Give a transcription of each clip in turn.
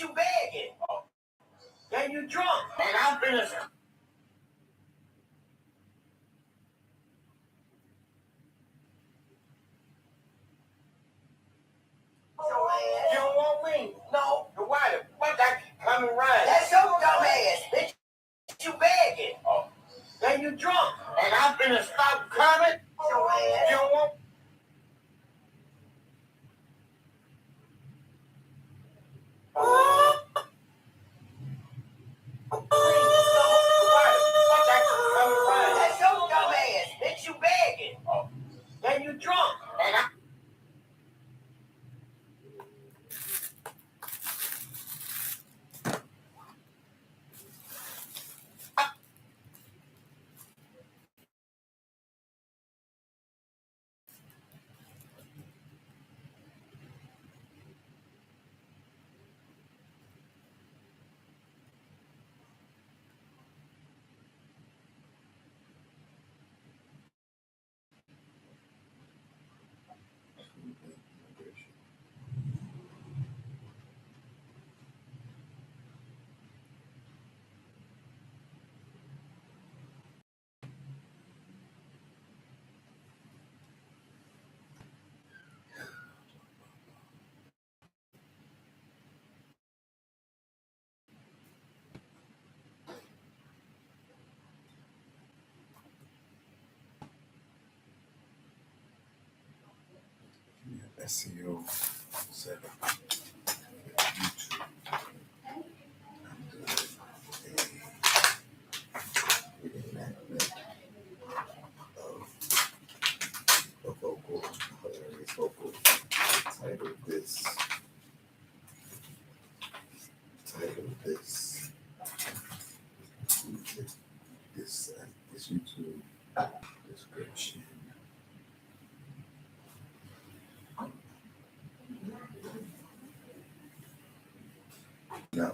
you begging. Then you drunk. And I'm finished. You don't want me? No. Why? What that coming right? That's your dumb ass, bitch. You begging. Then you drunk. And I'm finna stop coming. You don't want. That's your dumb ass, bitch. You begging. Then you drunk. And I. SEO 7. A vocal, hilarious vocal. Title this. This YouTube description. No.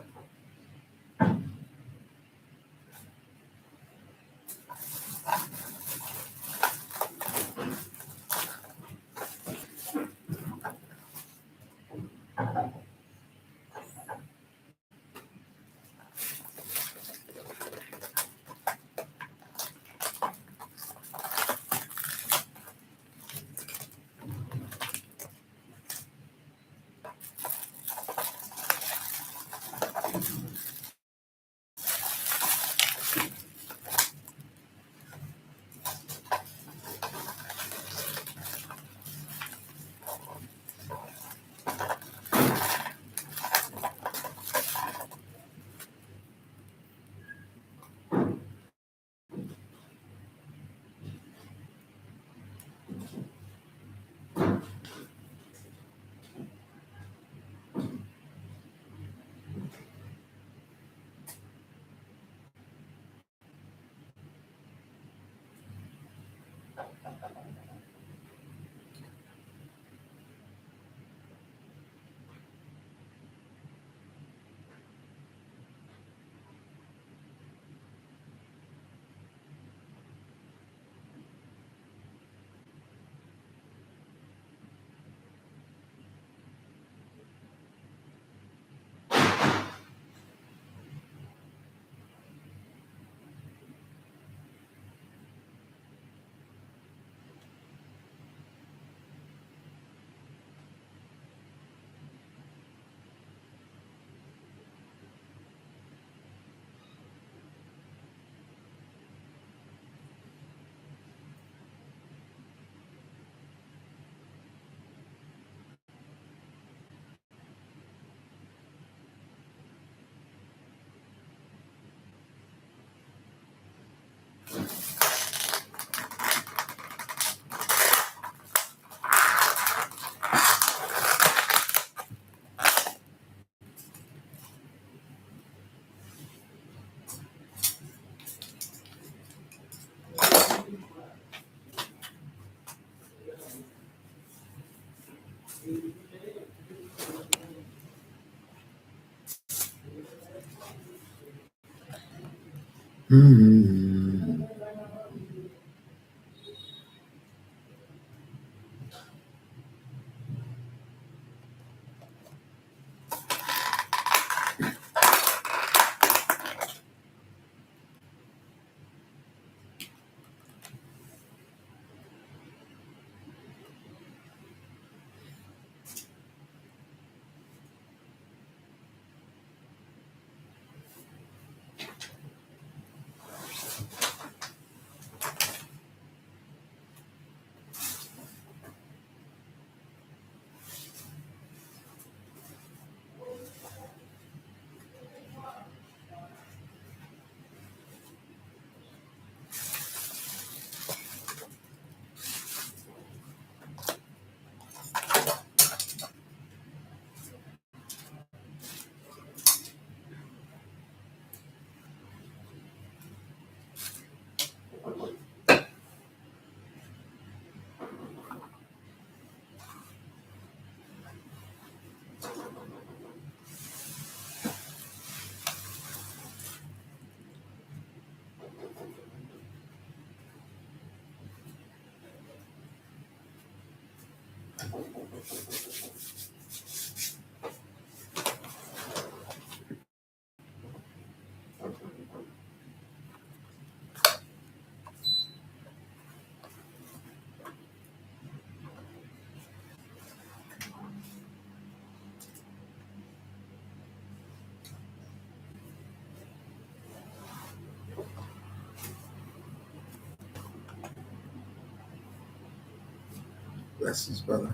Blessings, brother.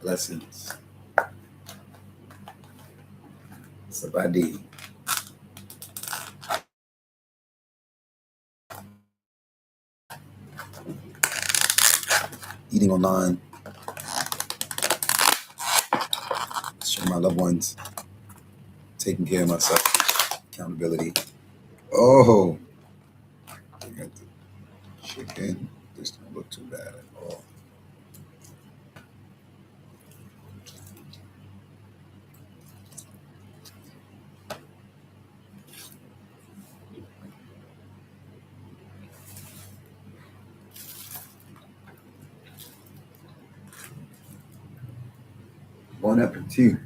Blessings. Sabadi. Eating online. Showing my loved ones. Taking care of myself. Accountability. Oh, I got the chicken. This don't look too bad at all. Bon appetit.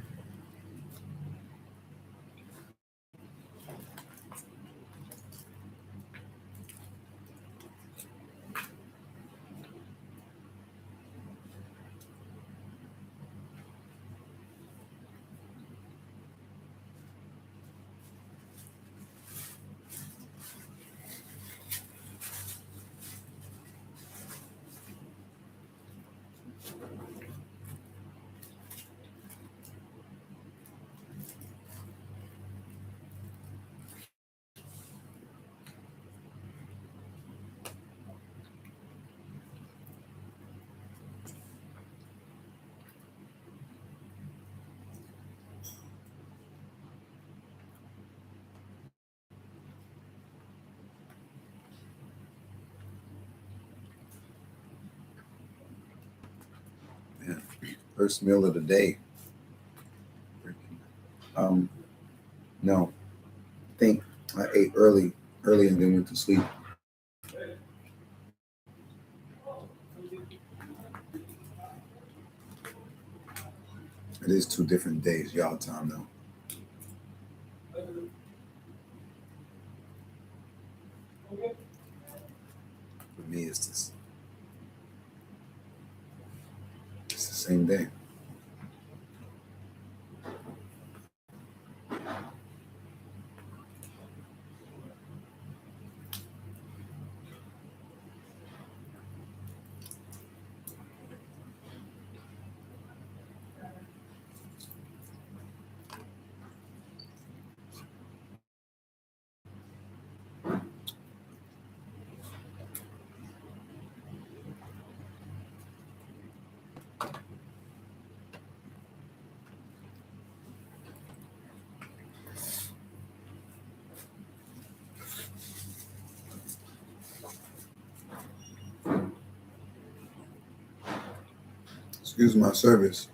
Yeah. First meal of the day. No. I think I ate early and then went to sleep. It is 2 different days, y'all time though. For me, it's the same day. Excuse my service.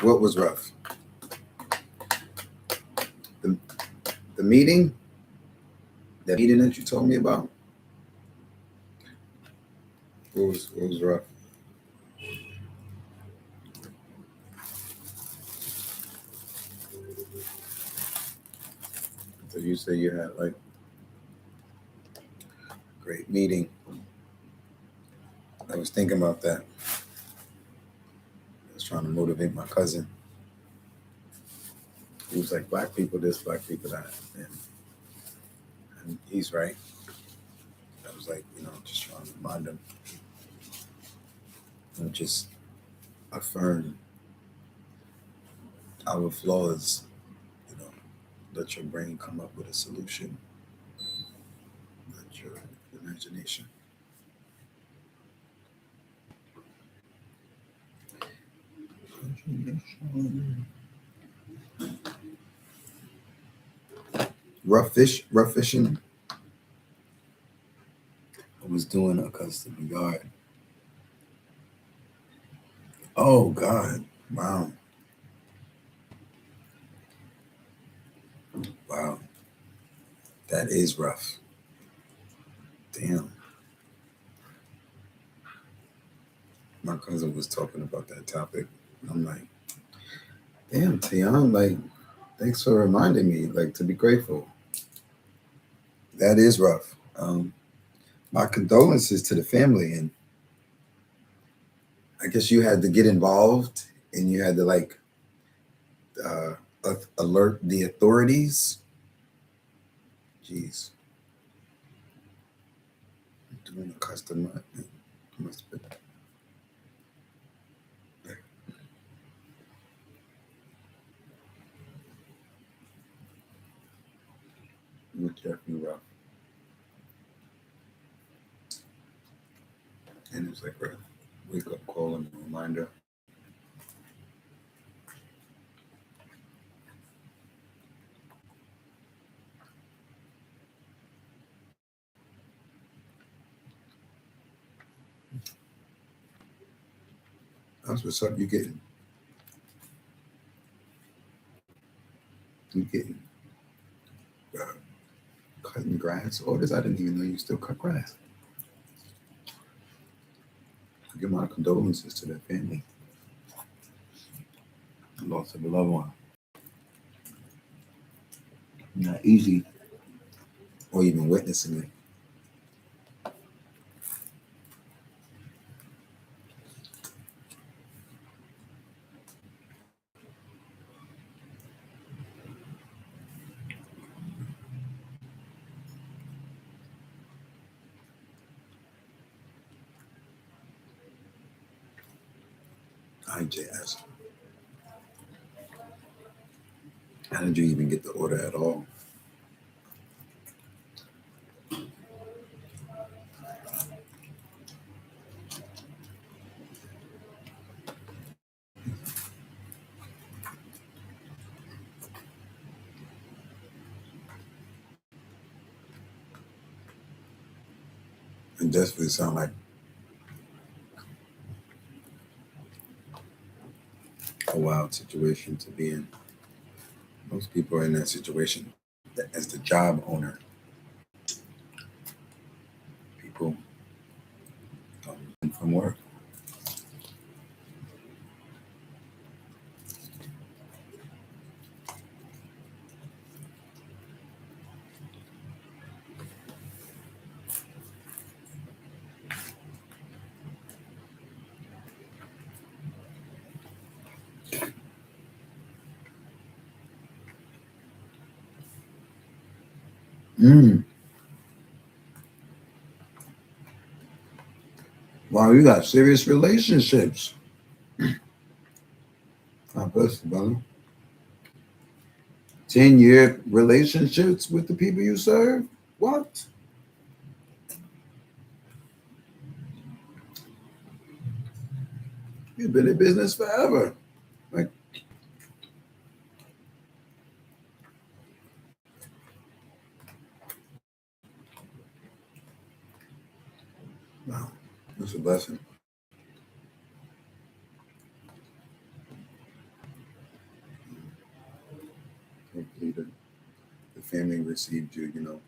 What was rough? The meeting? That meeting that you told me about? What was rough? So you say you had like a great meeting. I was thinking about that. I was trying to motivate my cousin. He was like, black people this, black people that. And he's right. I was like, just trying to remind him. And just affirm our flaws. Let your brain come up with a solution. Let your imagination. Rough fishing. I was doing a custom yard. Oh God. Wow. That is rough. Damn. My cousin was talking about that topic. I'm like, damn, Tian, like, thanks for reminding me, like, to be grateful. That is rough. My condolences to the family. And I guess you had to get involved and you had to, like, alert the authorities. Jeez. Doing a custom must be. It was definitely rough. And it was like a wake up call and a reminder. That's what's up. You getting cutting grass orders. I didn't even know you still cut grass. I give my condolences to their family. The loss of a loved one. Not easy. Or even witnessing it. IJS. How did you even get the order at all? It definitely sounds like a wild situation to be in. Most people are in that situation as the job owner. People come from work. Wow, you got serious relationships. God bless you, brother. 10-year relationships with the people you serve? What? You've been in business forever. Like, wow, that's a blessing. family received you, you know,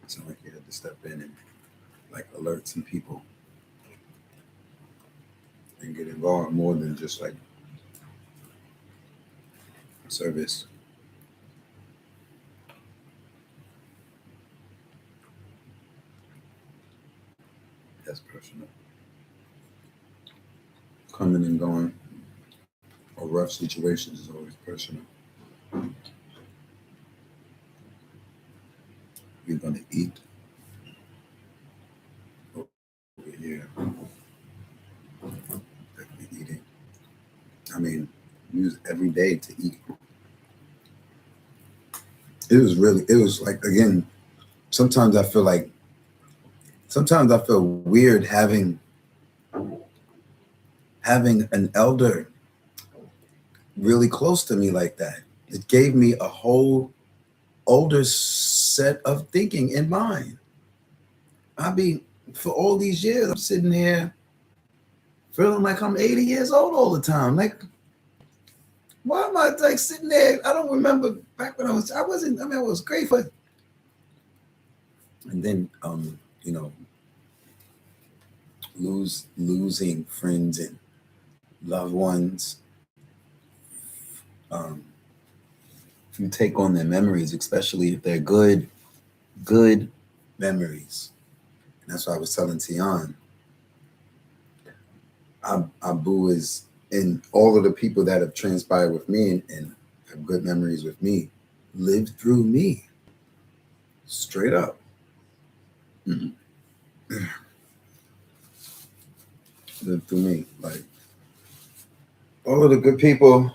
it sounded like you had to step in and like alert some people and get involved more than just like service. That's personal. Coming and going or rough situations is always personal. You're gonna eat over here. Definitely eating. I mean, use every day to eat. It was like, again, sometimes I feel weird having an elder really close to me like that. It gave me a whole older set of thinking in mind. For all these years, I'm sitting here feeling like I'm 80 years old all the time. Like, why am I like sitting there? I don't remember back when I was great, but and then you know, losing friends and loved ones. You take on their memories, especially if they're good memories. And that's why I was telling Tian, Abu is, and all of the people that have transpired with me and have good memories with me, lived through me. Straight up. Lived through me. Like, all of the good people,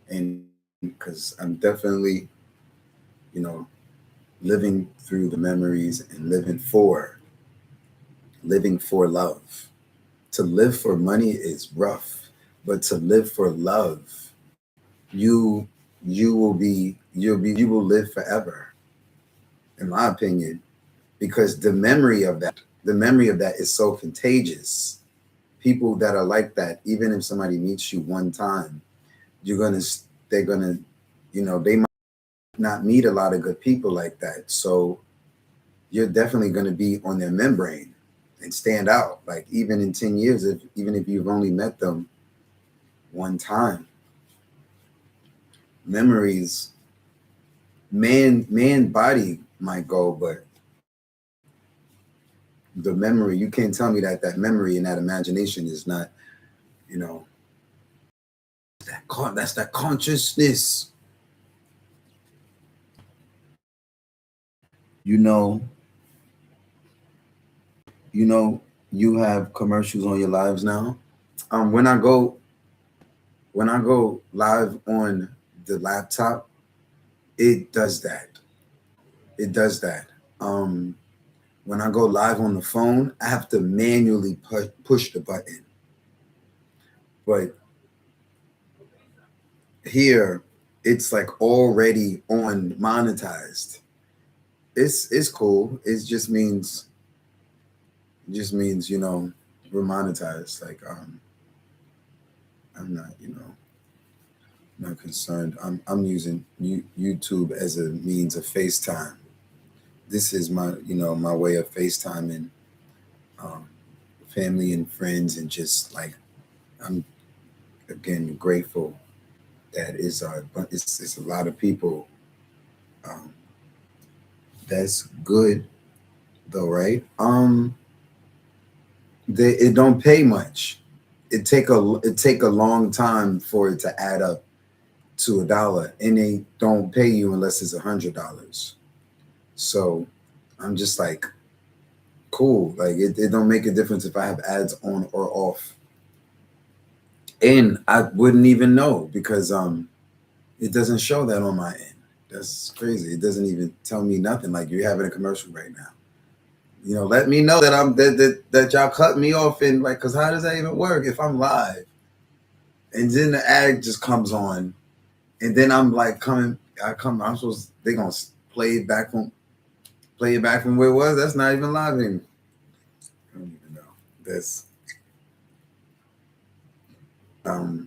and because I'm definitely, you know, living through the memories and living for love. To live for money is rough, but to live for love, you will live forever, in my opinion, because the memory of that is so contagious. People that are like that, even if somebody meets you one time, they're gonna, you know, they might not meet a lot of good people like that. So you're definitely gonna be on their membrane and stand out. Like, even in 10 years, even if you've only met them one time, memories, man body might go, but the memory, you can't tell me that memory and that imagination is not, you know, that's that consciousness. You know, you have commercials on your lives now. When I go live on the laptop, it does that. It does that. When I go live on the phone, I have to manually push the button. But here, it's like already on monetized. It's cool. It just means you know, we're monetized. Like, I'm not, you know, not concerned. I'm using YouTube as a means of FaceTime. This is my, you know, my way of FaceTiming family and friends, and just like, I'm again grateful that it's a lot of people. That's good though, right? It don't pay much. It take a long time for it to add up to $1, and they don't pay you unless it's $100. So I'm just like, cool. Like, it don't make a difference if I have ads on or off, and I wouldn't even know because it doesn't show that on my end. That's crazy. It doesn't even tell me nothing. Like, you're having a commercial right now. You know, let me know that that y'all cut me off, and like, because how does that even work if I'm live? And then the ad just comes on, and then I'm like they gonna play it back from where it was. That's not even live anymore. I don't even know.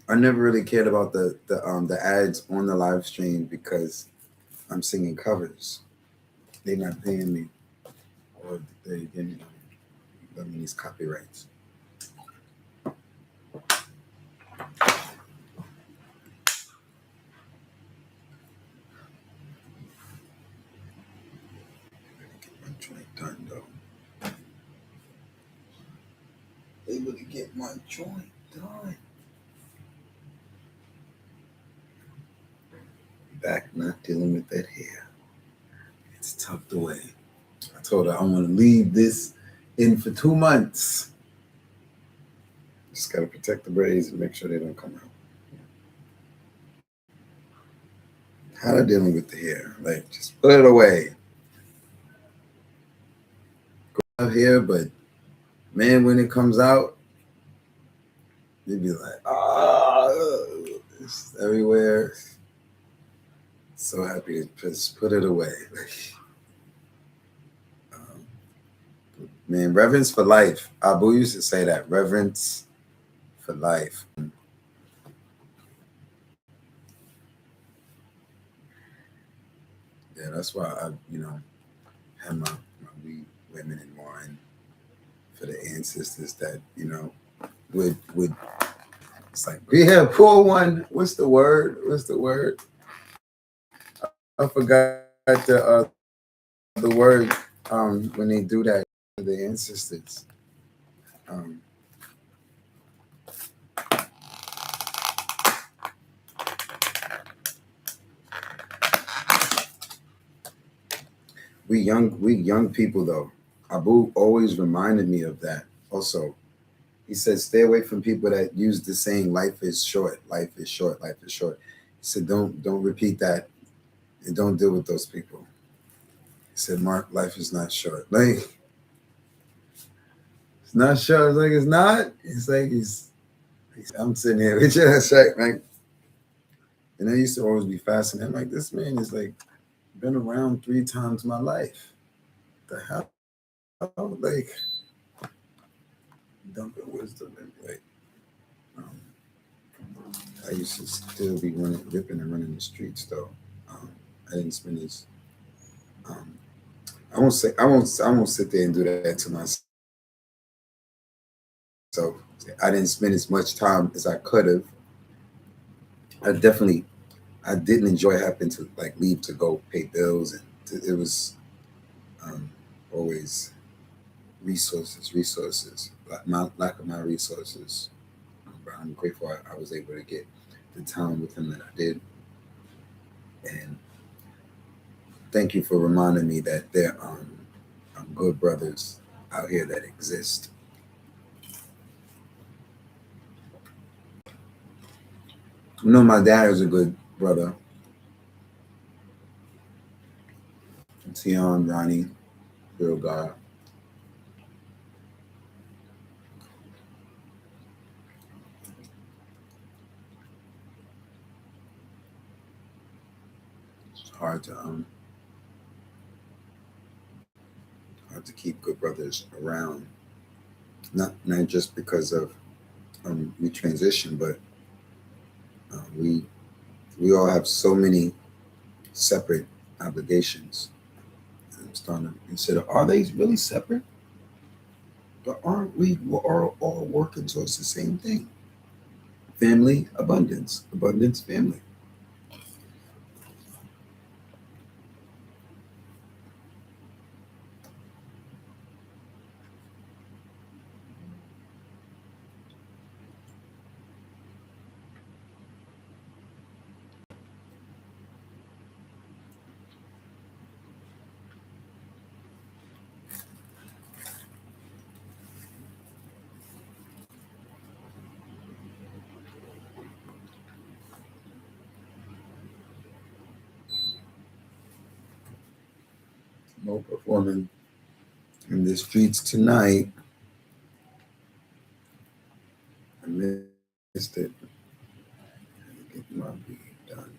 I never really cared about the ads on the live stream because I'm singing covers. They're not paying me, or they didn't give me these copyrights. Get my joint done though. Able to get my joint done. Back not dealing with that hair. It's tucked away. I told her I want to leave this in for 2 months. Just got to protect the braids and make sure they don't come out. How to dealing with the hair? Like, just put it away. Go out here, but man, when it comes out, you'd be like, it's everywhere. So happy to just put it away. Man, reverence for life. Abu used to say that. Reverence for life. Yeah, that's why I, had my weed, women, and wine for the ancestors that, would it's like, yeah, pour one. What's the word? I forgot the word when they do that to the ancestors. We young people though. Abu always reminded me of that. Also, he said, stay away from people that use the saying "life is short, life is short, life is short." He said, don't repeat that, and don't deal with those people. He said, Mark, life is not short. Like, it's not short. It's like it's not. It's like I'm sitting here with you. That's right, man. And I used to always be fascinated. I'm like, this man is like been around 3 times my life. The hell, like, dumping wisdom and like. I used to still be ripping and running the streets though. I didn't spend as I won't sit there and do that to myself. So I didn't spend as much time as I could have. I didn't enjoy having to like leave to go pay bills, and it was always resources, like my lack of my resources. But I'm grateful I was able to get the time with him that I did, and thank you for reminding me that there are good brothers out here that exist. My dad is a good brother. Tion, Ronnie, real guy. It's hard to keep good brothers around. Not just because of we transition, but we all have so many separate obligations. And I'm starting to consider, are they really separate? But aren't we all working towards the same thing? Family, abundance, family. No performing in the streets tonight. I missed it. Get my weed done.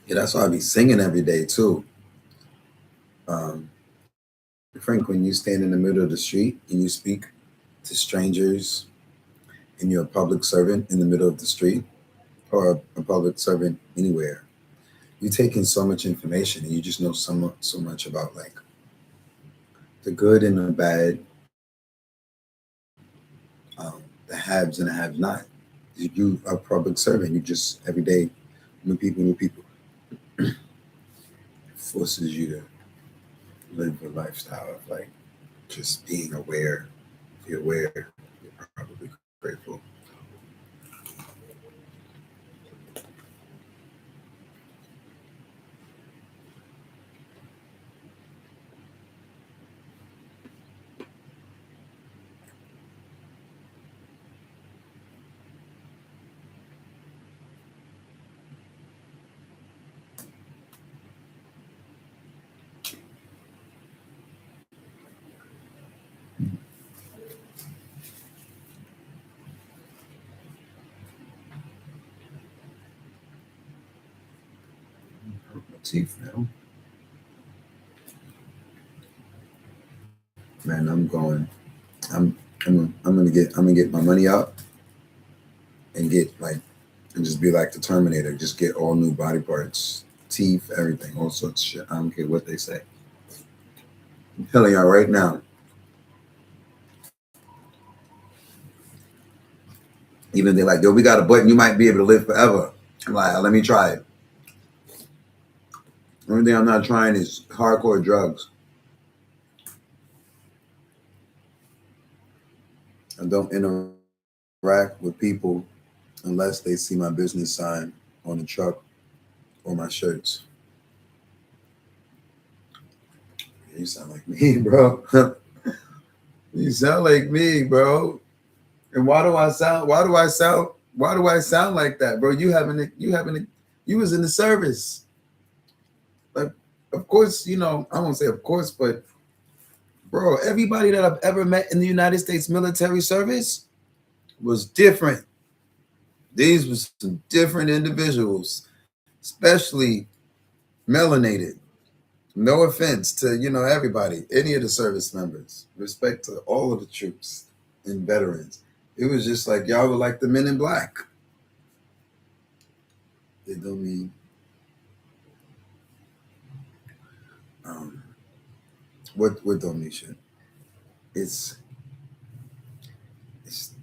Yeah, that's why I be singing every day too. Frank, when you stand in the middle of the street and you speak to strangers and you're a public servant in the middle of the street or a public servant anywhere, you take in so much information and you just know so much about like the good and the bad, the haves and the have not. You are a public servant. You just every day new people forces you to live a lifestyle of like just being aware. If you're aware, you're probably grateful. Teeth, man, I'm going. I'm gonna get my money out and get like and just be like the Terminator. Just get all new body parts, teeth, everything, all sorts of shit. I don't care what they say. I'm telling y'all right now. Even they're like, yo, we got a button. You might be able to live forever. I'm like, let me try it. Only thing I'm not trying is hardcore drugs. I don't interact with people unless they see my business sign on the truck or my shirts. You sound like me, bro. You sound like me, bro. And why do I sound like that, bro? You was in the service. Like, of course, you know, I won't say of course, but bro, everybody that I've ever met in the United States military service was different. These were some different individuals, especially melanated. No offense to, you know, everybody, any of the service members. Respect to all of the troops and veterans. It was just like y'all were like the men in black. They don't mean what don't mean shit. It's it's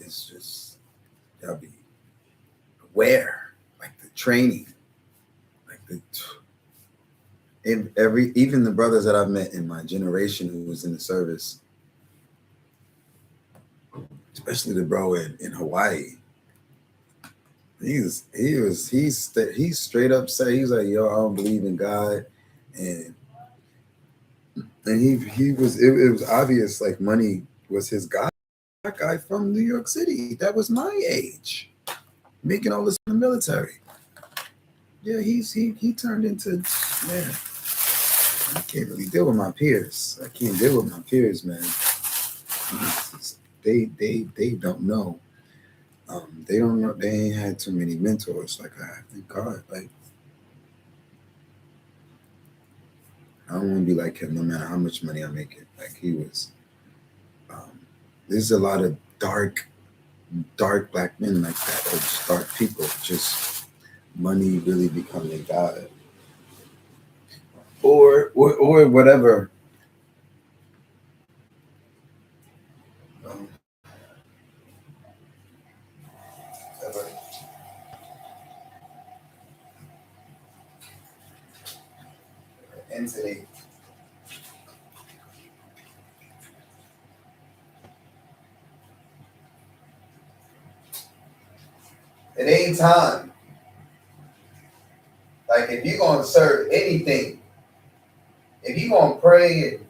just y'all be aware, like the training, like the and even the brothers that I've met in my generation who was in the service, especially the bro in Hawaii. He straight up said he's like, yo, I don't believe in God, and it was obvious like money was his God. That guy from New York City that was my age, making all this in the military. Yeah, he turned into, man. I can't really deal with my peers. I can't deal with my peers, man. They don't know. They don't know. They ain't had too many mentors like I have. Thank God. Like I don't want to be like him, no matter how much money I make it. Like he was. There's a lot of dark black men like that, or just dark people. Just money really becoming God, or whatever. Um, whatever entity. It ain't time. Like if you're gonna serve anything, if you're gonna pray and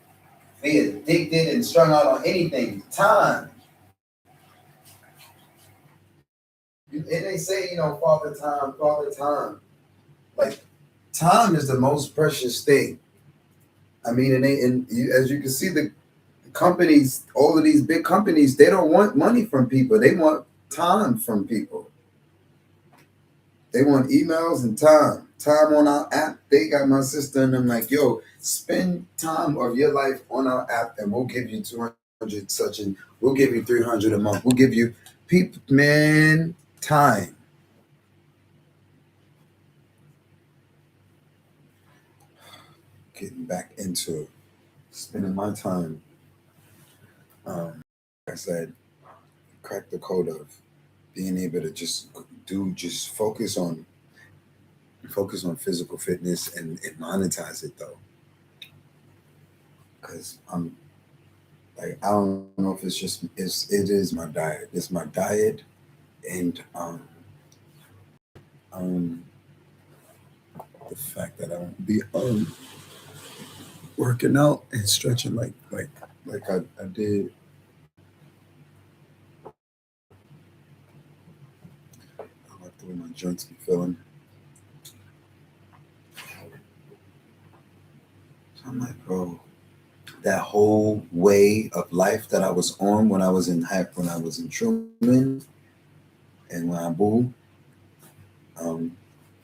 be addicted and strung out on anything, time. And they say, you know, father time, father time. Like time is the most precious thing. I mean, as you can see, the companies, all of these big companies, they don't want money from people. They want time from people. They want emails and time on our app. They got my sister and I'm like, yo, spend time of your life on our app and we'll give you 200 such, and we'll give you 300 a month. We'll give you people, man, time. Getting back into spending my time. Like I said, crack the code of being able to just focus on physical fitness and monetize it though. Because I'm like, I don't know if it is my diet. It's my diet and um the fact that I won't be working out and stretching like I did. I like the way my joints be feeling. So I'm like, bro, that whole way of life that I was on when I was in Truman and when I moved,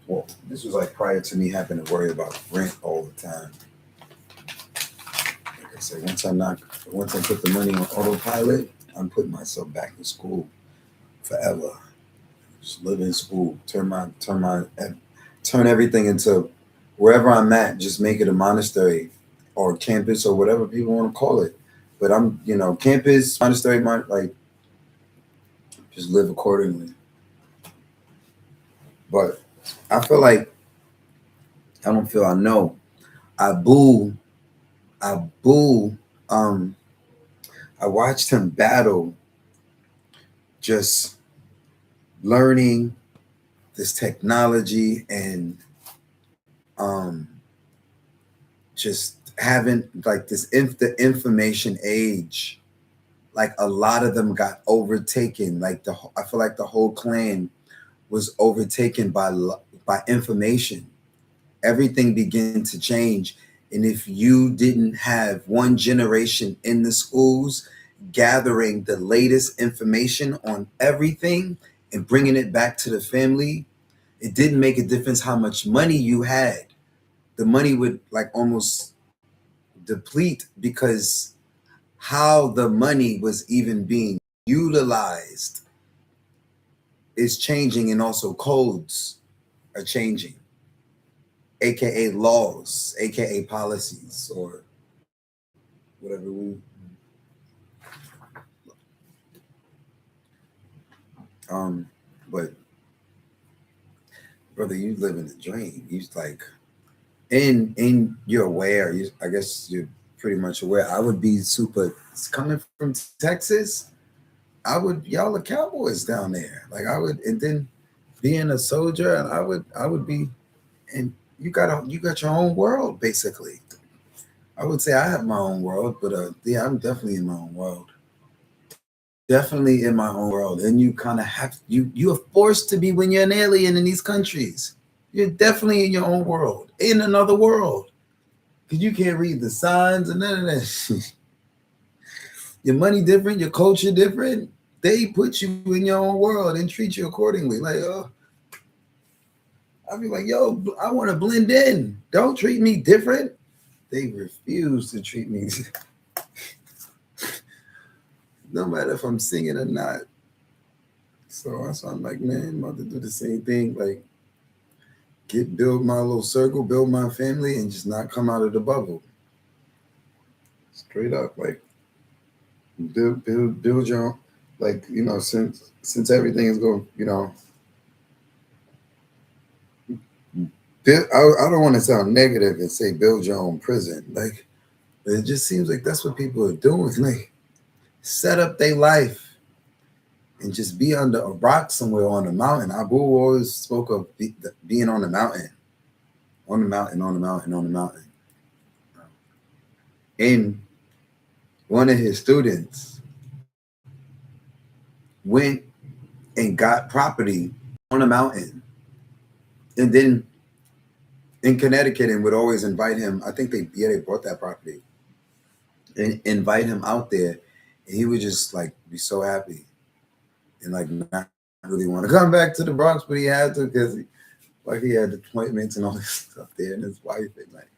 well, this was like prior to me having to worry about rent all the time. Like I said, once I put the money on autopilot, I'm putting myself back in school forever. Just live in school, turn everything into wherever I'm at. Just make it a monastery or campus or whatever people want to call it. But I'm, campus, monastery, like just live accordingly. But I feel like I know. I boo. Um, I watched him battle, just learning this technology and just having like the information age. Like a lot of them got overtaken. Like I feel like the whole clan was overtaken by information. Everything began to change. And if you didn't have one generation in the schools gathering the latest information on everything and bringing it back to the family, it didn't make a difference how much money you had. The money would like almost deplete because how the money was even being utilized is changing, and also codes are changing, aka laws, aka policies, or whatever we but brother, you live in a dream. You like and you're aware. I guess you're pretty much aware. I would be super coming from Texas. Y'all are cowboys down there. Like I would, and then being a soldier, and I would be, and you got your own world basically. I would say I have my own world, but yeah, I'm definitely in my own world. Definitely in my own world, and you kind of have you are forced to be when you're an alien in these countries. You're definitely in your own world, in another world, because you can't read the signs and none of that. Your money different, your culture different. They put you in your own world and treat you accordingly. Like, I'd be like, yo, I want to blend in. Don't treat me different. They refuse to treat me, no matter if I'm singing or not. So I'm like, man, I'm about to do the same thing. Like, build my little circle, build my family, and just not come out of the bubble. Straight up, like build your own, like, since everything is going, I don't want to sound negative and say build your own prison. Like, it just seems like that's what people are doing. Like, set up their life and just be under a rock somewhere on a mountain. Abu always spoke of being on the mountain, on the mountain, on the mountain, on the mountain. And one of his students went and got property on a mountain, and then in Connecticut, and would always invite him. I think they bought that property and invite him out there, and he would just like be so happy and like not really want to come back to the Bronx, but he had to because like he had appointments and all this stuff there, and his wife, and like,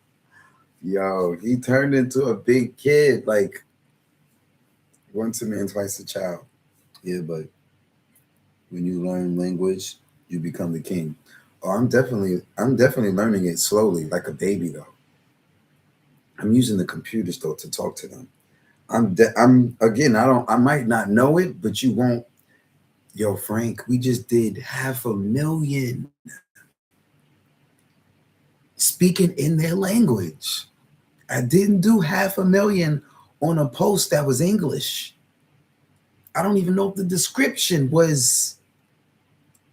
yo, he turned into a big kid, like once a man, twice a child. Yeah, but when you learn language, you become the king. Oh, I'm definitely learning it slowly, like a baby though. I'm using the computers though to talk to them. I'm again, I might not know it, but you won't. Yo, Frank, we just did 500,000 speaking in their language. I didn't do 500,000 on a post that was English. I don't even know if the description was,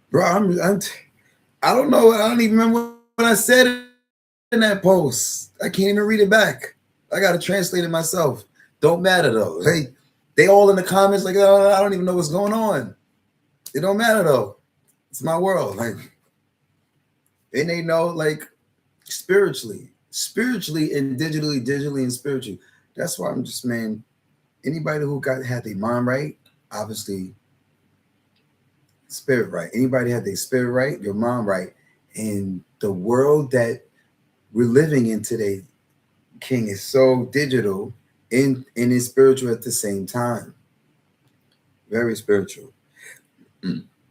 bro. I don't know. I don't even remember what I said in that post. I can't even read it back. I got to translate it myself. Don't matter though. They all in the comments like, oh, I don't even know what's going on. It don't matter though. It's my world. Like, and they know like spiritually and digitally and spiritually. That's why I'm just, man. Anybody who had their mind right, obviously spirit right. Anybody had their spirit right, your mind right, and the world that we're living in today, King, is so digital and is spiritual at the same time. Very spiritual.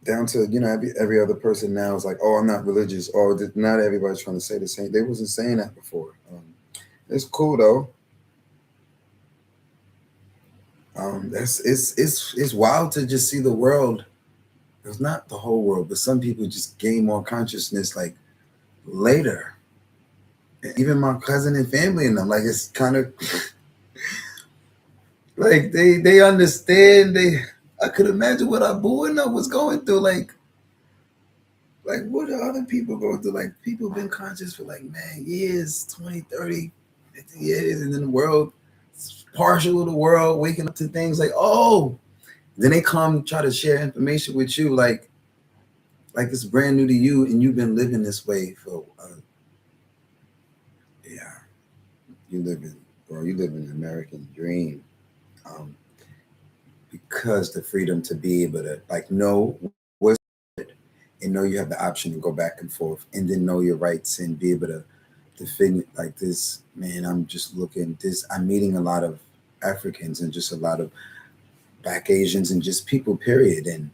Down to, every other person now is like, oh, I'm not religious, or not everybody's trying to say the same. They wasn't saying that before. It's cool though. That's it's wild to just see the world. It's not the whole world, but some people just gain more consciousness like later. Even my cousin and family and them, like it's kind of like they understand. I could imagine what Abu and them was going through. Like what are other people going through? Like people have been conscious for like, man, years, 20, 30, 50 years, and then the world, partial of the world, waking up to things like, oh, then they come try to share information with you like it's brand new to you and you've been living this way for yeah, you live in the American dream. Um, because the freedom to be able to like know what's good and know you have the option to go back and forth and then know your rights and be able to defend like this, man. I'm meeting a lot of Africans and just a lot of Black Asians and just people, period. And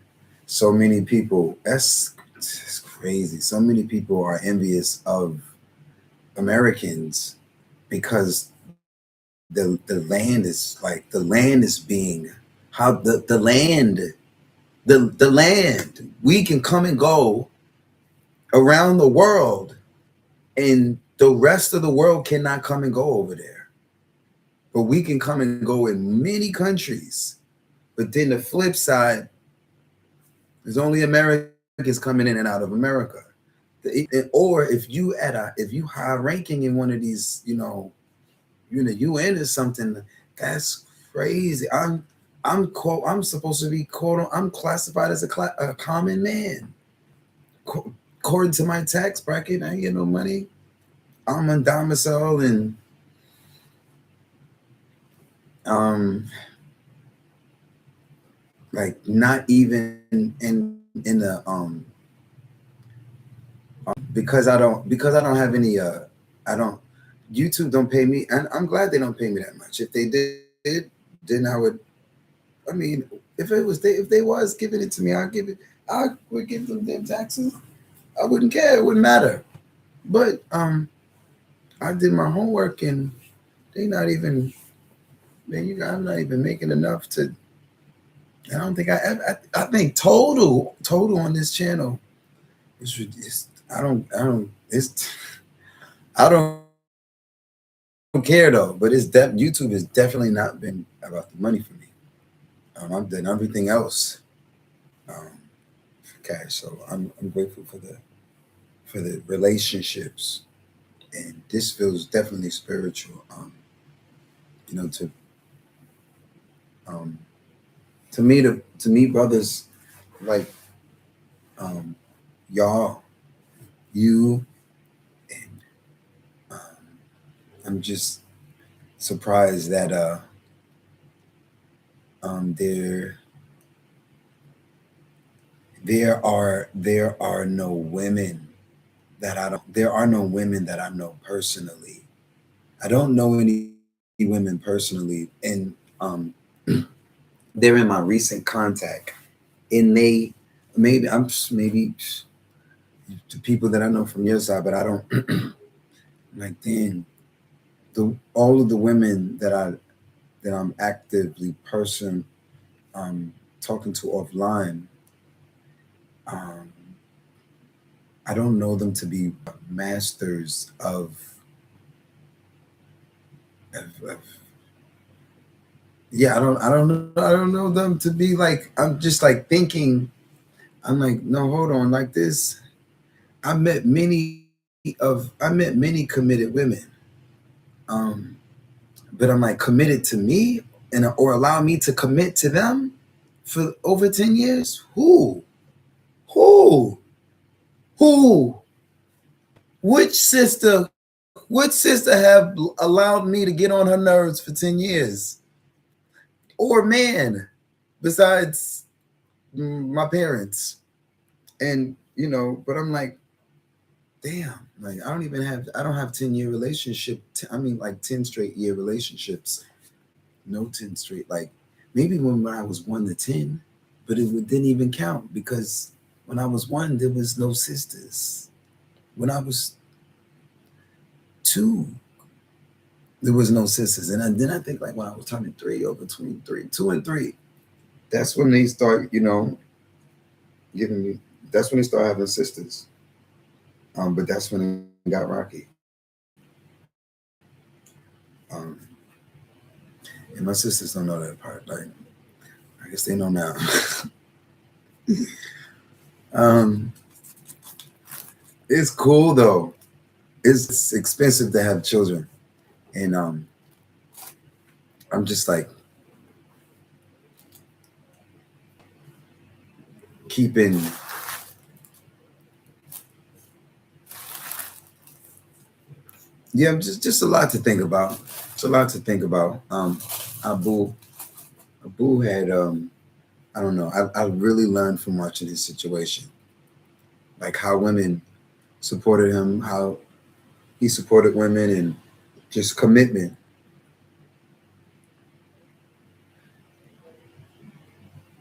so many people, it's crazy. So many people are envious of Americans because the land is being how the land we can come and go around the world and the rest of the world cannot come and go over there, but we can come and go in many countries. But then the flip side, there's only Americans coming in and out of America. Or if you high ranking in one of these, you're in the UN or something, that's crazy. I'm supposed to be I'm classified as a common man. According to my tax bracket, I ain't get no money. I'm on domicile and um like not even in the because I don't have any I don't YouTube don't pay me, and I'm glad they don't pay me that much. If they did, then I mean, if they was giving it to me, I would give them their taxes. I wouldn't care. It wouldn't matter. But I did my homework and they not even, man, I'm not even making enough to. I don't think I think total on this channel is I don't care though. But YouTube has definitely not been about the money for me. I've done everything else um, for cash, so I'm grateful for the relationships, and this feels definitely spiritual. You know, um, to me, brothers like um, y'all, you, and I'm just surprised that there there are no women that I don't. There are no women that I know personally. I don't know any women personally, and they're in my recent contact, and they maybe the people that I know from your side, but I don't. Like, then all of the women that I'm actively talking to offline, um, I don't know them to be masters of yeah, I don't know them to be like, I'm just like thinking, I'm like, no, hold on, like this. I met many committed women. Um, but I'm like, committed to me and or allow me to commit to them for over 10 years? Who? Who? Who? Which sister? Which sister have allowed me to get on her nerves for 10 years? Or man, besides my parents. And but I'm like, damn, like I don't have 10-year relationship. I mean, like 10 straight year relationships. No 10 straight, like maybe when I was 1 to 10, but didn't even count because when I was 1, there was no sisters. When I was 2, there was no sisters. And then I think like when I was turning 3 or between 2 and 3, that's when they start, giving me, that's when they start having sisters. But that's when it got rocky. Um, and my sisters don't know that part. Like, I guess they know now. um, it's cool though. It's expensive to have children, and I'm just like keeping. Yeah, just a lot to think about. It's a lot to think about. Abu had I don't know. I really learned from watching his situation, like how women supported him, how he supported women, and just commitment.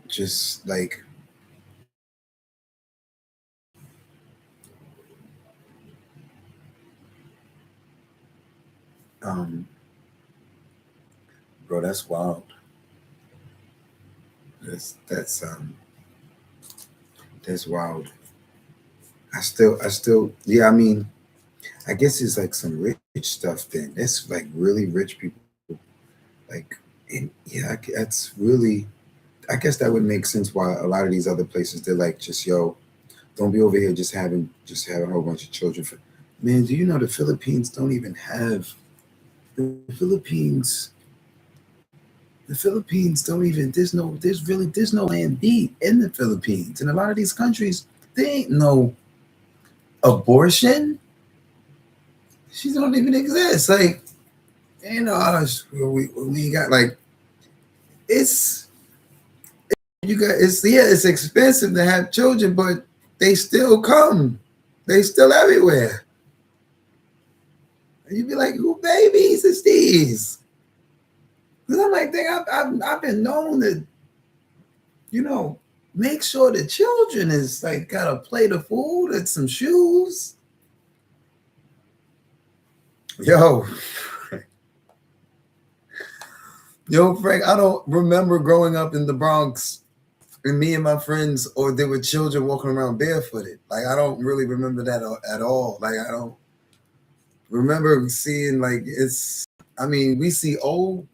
Just like um, bro, that's wild. That's wild. Yeah. I mean, I guess it's like some rich stuff. Then that's like really rich people. Like, and yeah, that's really. I guess that would make sense why a lot of these other places they're like, just yo, don't be over here just having a whole bunch of children. Man, do you know the Philippines don't even have the Philippines? The Philippines don't even. There's no land B in the Philippines. In a lot of these countries, there ain't no abortion. She don't even exist. Like, we got like it's it's expensive to have children, but they still come. They still everywhere. And you'd be like, who babies is these? Because I'm like, dang, I've been known to, make sure the children is like got a plate of food and some shoes. Yo, Frank, I don't remember growing up in the Bronx and me and my friends, or there were children walking around barefooted. Like, I don't really remember that at all. Like, I don't remember seeing like I mean, we see old,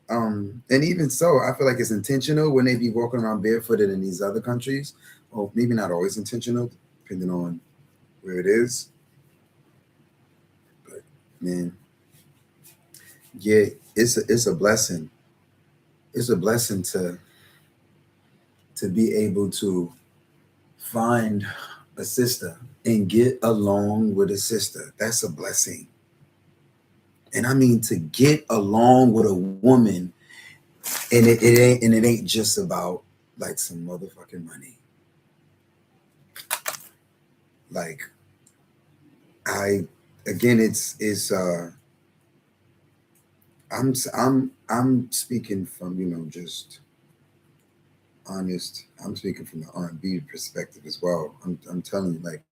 and even so, I feel like it's intentional when they be walking around barefooted in these other countries, or maybe not always intentional, depending on where it is. But man, yeah, it's a blessing. It's a blessing to be able to find a sister and get along with a sister. That's a blessing. And I mean to get along with a woman, and it ain't just about like some motherfucking money. Like, I again, it's I'm speaking from, just honest. I'm speaking from the R&B perspective as well. I'm telling you, like,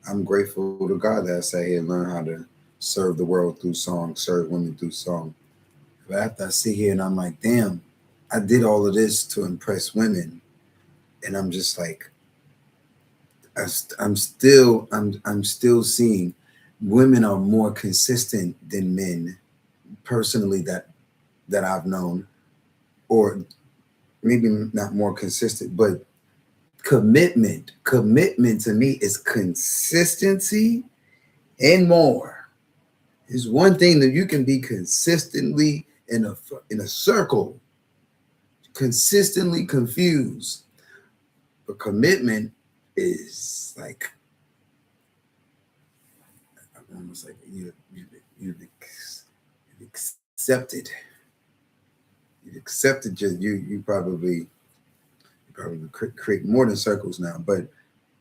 I'm grateful to God that I sat here and learned how to serve the world through song, serve women through song. But after I sit here and I'm like, damn, I did all of this to impress women, and I'm just like, I'm still seeing women are more consistent than men personally that I've known, or maybe not more consistent, but commitment to me is consistency and more. Is one thing that you can be consistently in a circle, consistently confused, but commitment is like almost like you've accepted you probably create more than circles now, but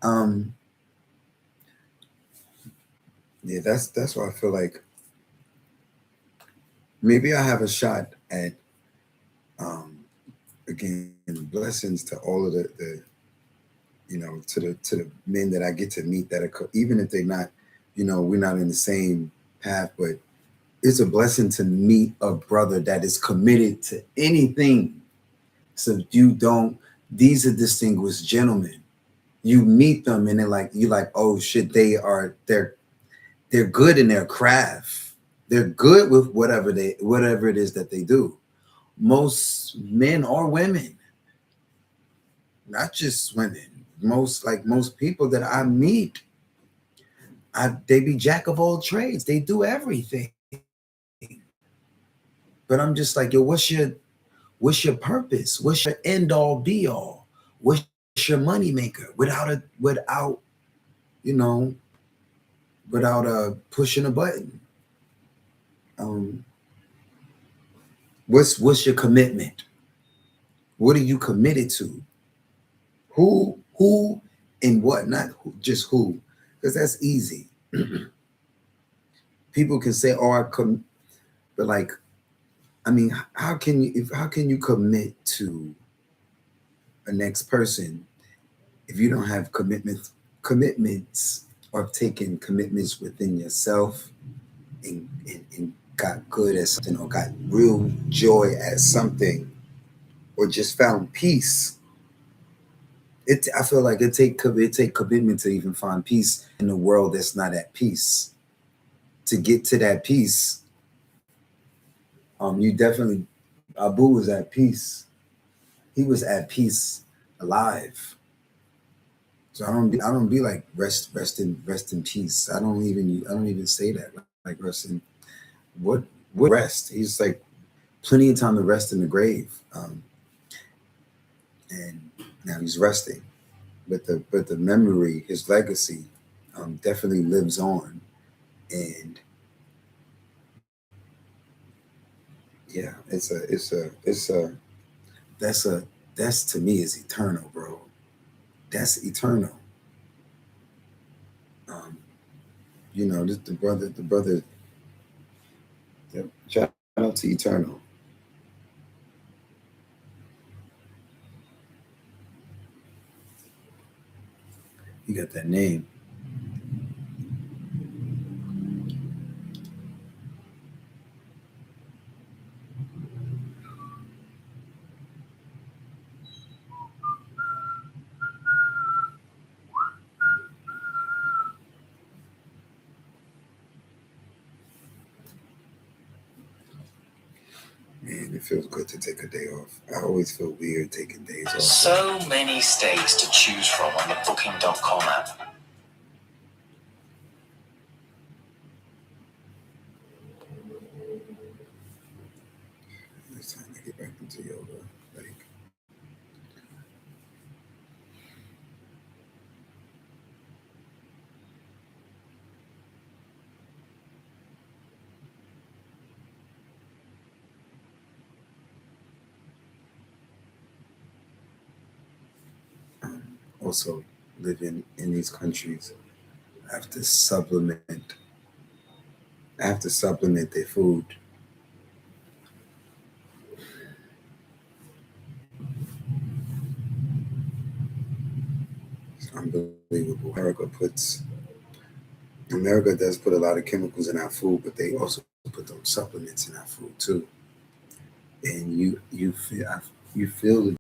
um yeah, that's why I feel like maybe I have a shot at um again, blessings to all of the to the men that I get to meet that are even if they're not, we're not in the same path, but it's a blessing to meet a brother that is committed to anything. So you don't, these are distinguished gentlemen. You meet them and you're like, oh shit, they're good in their craft. They're good with whatever it is that they do. Most men or women, not just women, most people that I meet, they be jack of all trades. They do everything. But I'm just like, yo, what's your purpose? What's your end all be all? What's your money maker you know, without pushing a button? Um, what's your commitment? What are you committed to? Who and what? Not who, just who, because that's easy. People can say, "Oh, but like, I mean, how can you commit to a next person if you don't have commitments or taking commitments within yourself and got good at something or got real joy at something or just found peace. I feel like it take commitment to even find peace in a world that's not at peace. To get to that peace, you definitely, Abu was at peace. He was at peace, alive. So I don't be like rest in peace. I don't even say that like rest in what rest. He's like plenty of time to rest in the grave, and now he's resting. But the memory, his legacy, definitely lives on, and yeah, it's a that's a that's to me is eternal, bro. That's eternal. Um, this the brother. Yep, shout out to Eternal. You got that name. Man, it feels good to take a day off. I always feel weird taking days off. So many stays to choose from on the Booking.com app. It's time to get back into yoga. Like, also living in these countries, have to supplement. I have to supplement their food. It's unbelievable. America does put a lot of chemicals in our food, but they also put those supplements in our food too. And you feel it.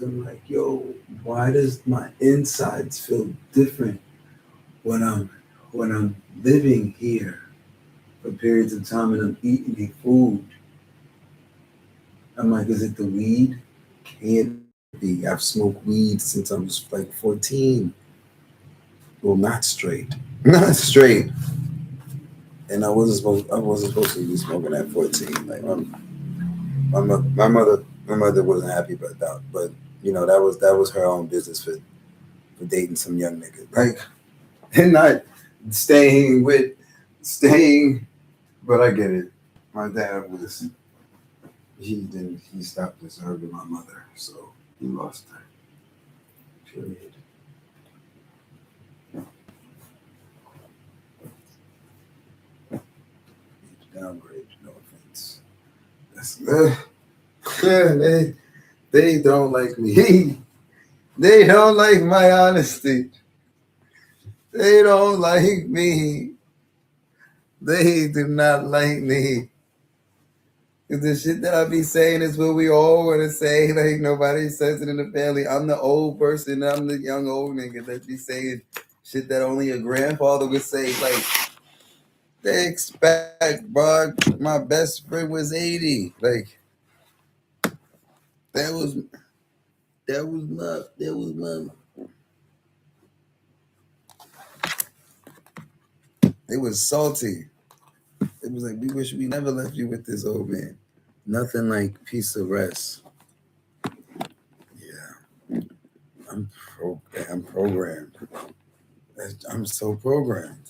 I'm like, yo, why does my insides feel different when I'm living here for periods of time and I'm eating the food? I'm like, is it the weed? Can't be. I've smoked weed since I was like 14. Well, not straight. Not straight. And I wasn't supposed to be smoking at 14. Like my mother wasn't happy about that. But that was her own business for dating some young nigga. Like and not staying but I get it. My dad was he stopped deserving my mother, so he lost her. Period. Downgrade, no offense. That's they don't like me. They don't like my honesty. They don't like me. They do not like me. The shit that I be saying is what we all want to say. Like nobody says it in the family. I'm the old person. I'm the young old nigga that be saying shit that only a grandfather would say. Like they expect, bro. My best friend was 80. Like that was my. It was salty. It was like we wish we never left you with this old man. Nothing like peace of rest. Yeah, I'm programmed. I'm so programmed.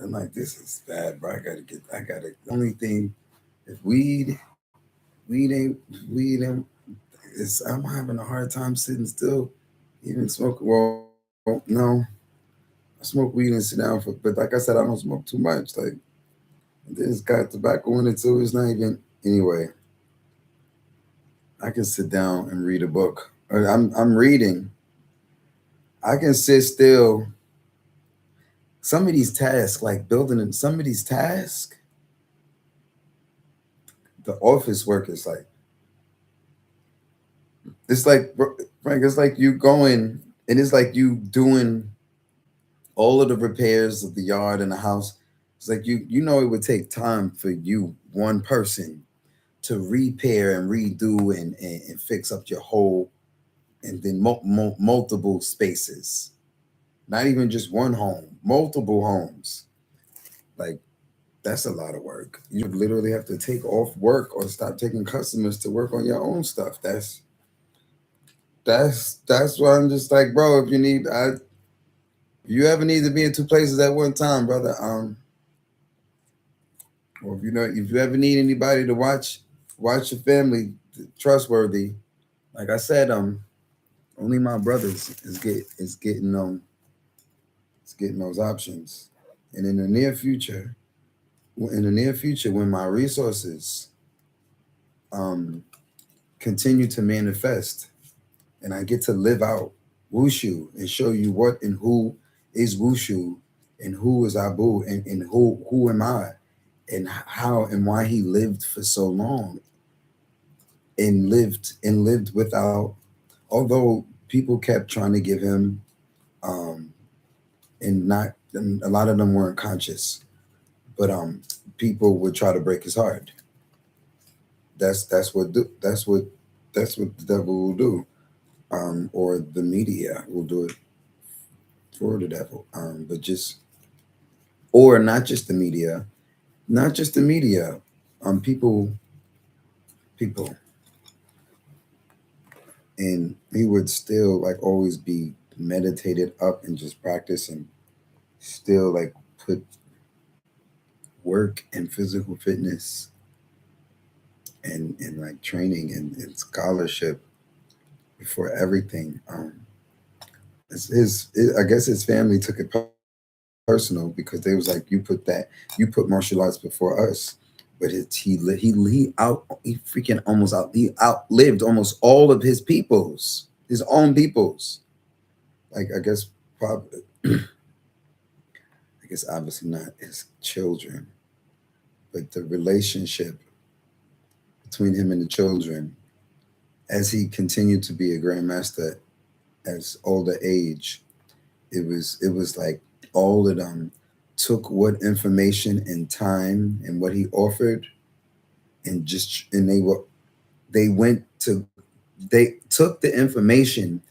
I'm like, this is bad, bro. I gotta. The only thing, if weed ain't. I'm having a hard time sitting still. Even smoke. Well, no, I smoke weed and sit down but like I said, I don't smoke too much. Like this got tobacco in it too. It's not even anyway. I can sit down and read a book. Or I'm reading. I can sit still. Some of these tasks, like building in some of these tasks, the office work is like it's like Frank, it's like you going and it's like you doing all of the repairs of the yard and the house. It's like it would take time for you, one person, to repair and redo and fix up your whole and then multiple spaces. Not even just one home, multiple homes. Like that's a lot of work. You literally have to take off work or stop taking customers to work on your own stuff. That's why I'm just like, bro, if you ever need to be in two places at one time, brother, or if you ever need anybody to watch your family, trustworthy, like I said, only my brothers is getting those options. And in the near future, when my resources um continue to manifest and I get to live out wushu and show you what and who is wushu and who is Abu and who am I and how and why he lived for so long and lived without, although people kept trying to give him um and a lot of them weren't conscious, but people would try to break his heart. That's what the devil will do, or the media will do it for the devil. But just or not just the media, not just the media. People, and he would still like always be meditated up and just practice and still like put work and physical fitness and like training and scholarship before everything. I guess his family took it personal because they was like, you put martial arts before us. But he freaking he outlived almost all of his peoples, his own peoples. Like I guess probably, I guess obviously not his children, but the relationship between him and the children as he continued to be a grandmaster as older age, it was like all of them took what information and time and what he offered and they went to they took the information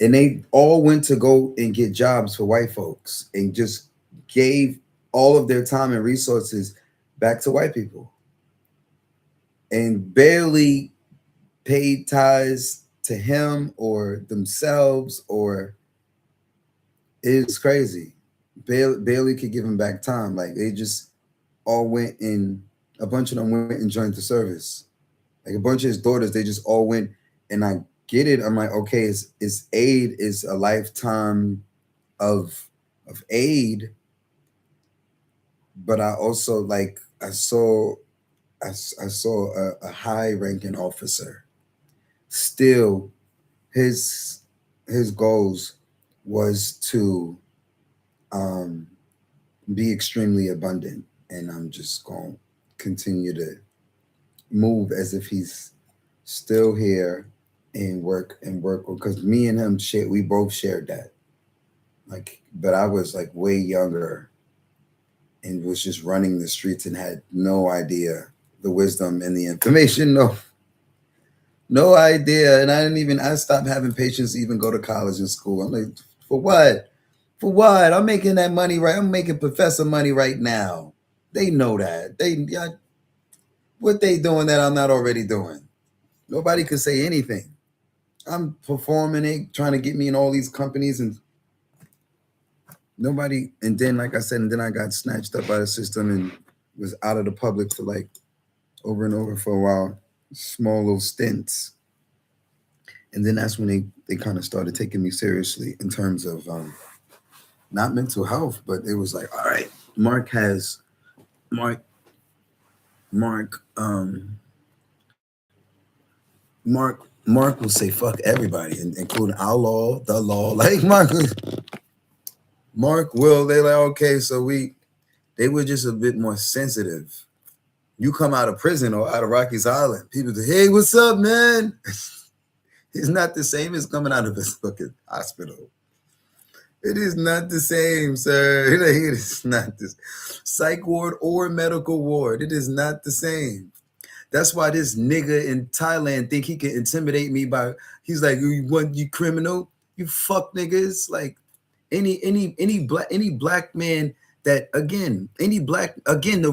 and they all went to go and get jobs for white folks and just gave all of their time and resources back to white people and barely paid ties to him or themselves or it's crazy. Barely could give him back time. Like they just all went in. A bunch of them went and joined the service. Like a bunch of his daughters, they just all went. And I get it. I'm like, okay, it's aid is a lifetime of aid, but I also like I saw a high ranking officer still his goals was to um, be extremely abundant, and I'm just going to continue to move as if he's still here and work because me and him share we both shared that like but I was like way younger and was just running the streets and had no idea the wisdom and the information no idea and I stopped having patience to even go to college and school. I'm like for what? For what? I'm making that money right. I'm making professor money right now. They know that. What they doing that I'm not already doing. Nobody could say anything. I'm performing it, trying to get me in all these companies and nobody. And then, like I said, and then I got snatched up by the system and was out of the public for like over and over for a while, small little stints. And then that's when they kind of started taking me seriously in terms of not mental health, but it was like, all right, Mark Mark Mark will say fuck everybody, including our law, the law. Like Mark will. They like okay, so they were just a bit more sensitive. You come out of prison or out of Rocky's Island, people say, "Hey, what's up, man?" It's not the same as coming out of a fucking hospital. It is not the same, sir. It is not this psych ward or medical ward. It is not the same. That's why this nigga in Thailand think he can intimidate me by he's like, you criminal, you fuck niggas. Like any black man that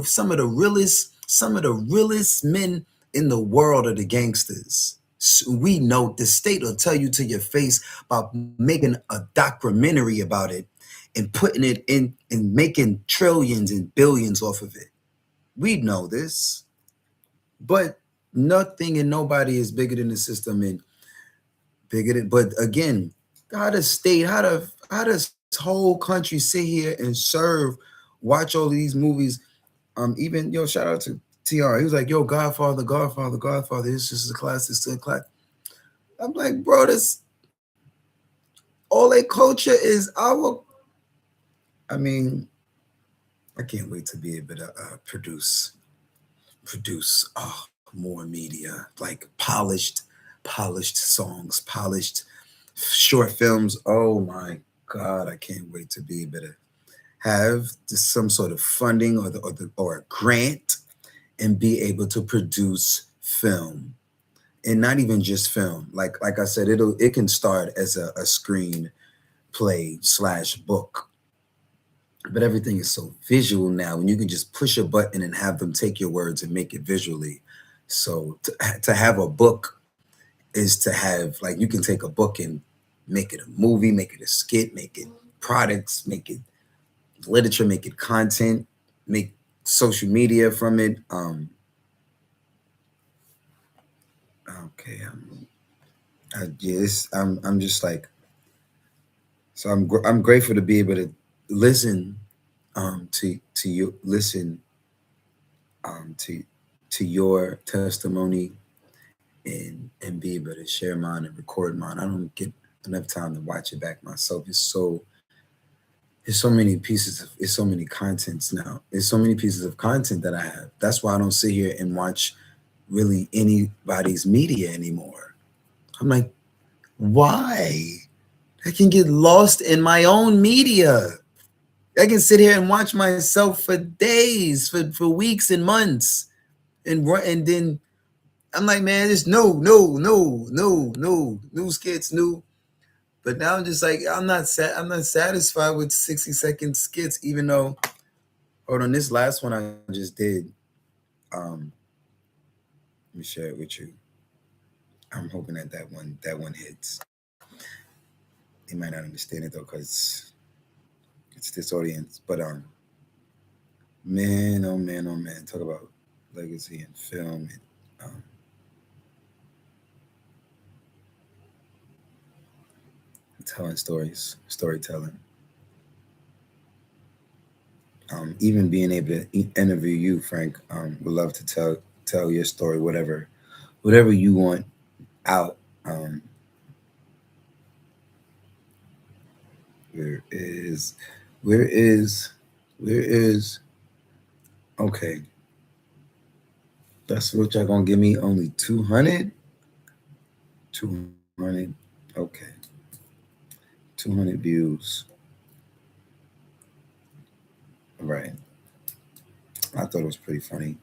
some of the realest men in the world are the gangsters. We know the state will tell you to your face about making a documentary about it and putting it in and making trillions and billions off of it. We know this. But nothing and nobody is bigger than the system and bigger than. But again, how does whole country sit here and watch all these movies? Even shout out to TR. He was like, "Yo, Godfather, Godfather, Godfather. This is a class. It's a class." I'm like, bro, this all their culture is our. I mean, I can't wait to be able to produce more media like polished songs, polished short films. Oh my god, I can't wait to be able to have some sort of funding or a grant and be able to produce film, and not even just film. Like I said, it can start as a screenplay / book. But everything is so visual now, and you can just push a button and have them take your words and make it visually. So to have a book is to have, like, you can take a book and make it a movie, make it a skit, make it products, make it literature, make it content, make social media from it. Okay, Yes, I'm just like, so I'm grateful to be able to listen, to you listen, to your testimony, and be able to share mine and record mine. I don't get enough time to watch it back myself. There's so many pieces of, it's so many contents now. There's so many pieces of content that I have. That's why I don't sit here and watch really anybody's media anymore. I'm like, why? I can get lost in my own media. I can sit here and watch myself for days, for weeks and months, and then I'm like, man, it's no new skits, new. But now I'm just like, I'm not satisfied with 60-second skits, even though, hold on, this last one I just did. Let me share it with you. I'm hoping that one hits. They might not understand it though, because it's this audience. But man, oh man, oh man, talk about legacy and film and telling stories, storytelling. Even being able to interview you, Frank. Would love to tell your story, whatever you want out. Where is, where is, where is? Okay, that's what y'all gonna give me. Only 200. 200. Okay, 200 views. Right. I thought it was pretty funny.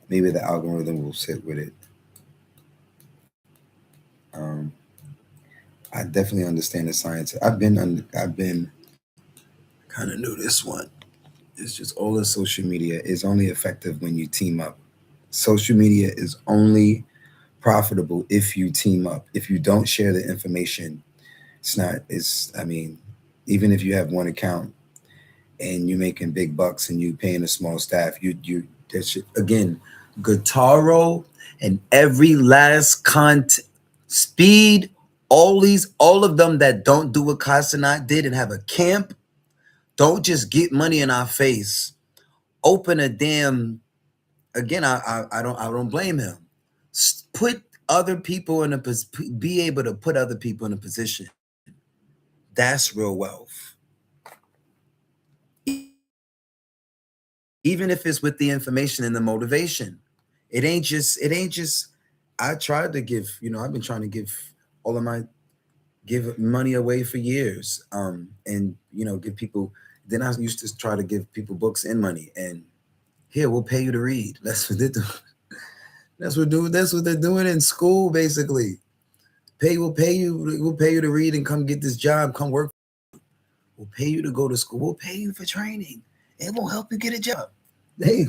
Maybe the algorithm will sit with it. Um, I definitely understand the science. I've been kind of new this one. It's just all the social media is only effective when you team up. Social media is only profitable if you team up. If you don't share the information, it's not. It's. I mean, even if you have one account and you're making big bucks and you paying a small staff, you that's again, Guitaro and every last Speed, all of them that don't do what Casanat did and have a camp, don't just get money in our face. Open a damn, again, I don't blame him. Put other people in be able to put other people in a position. That's real wealth. Even if it's with the information and the motivation. It ain't just I tried to give, I've been trying to all of my give money away for years. And give people, then I used to try to give people books and money, and here, we'll pay you to read. That's what they do. That's what they're doing in school, basically. We'll pay you to read and come get this job, come work. We'll pay you to go to school. We'll pay you for training. It won't help you get a job. They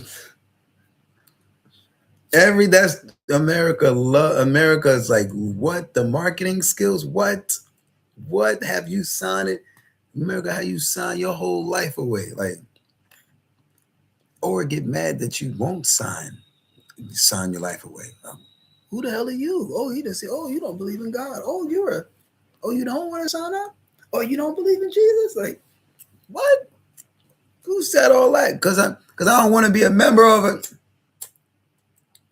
that's America. America is like, what? The marketing skills? What have you signed it? America, how you sign your whole life away? Like, or get mad that you won't sign your life away. Who the hell are you? Oh, he just said, oh, you don't believe in God. Oh, you don't want to sign up? Oh, you don't believe in Jesus? Like, what? Who said all that? Because I don't want to be a member of it.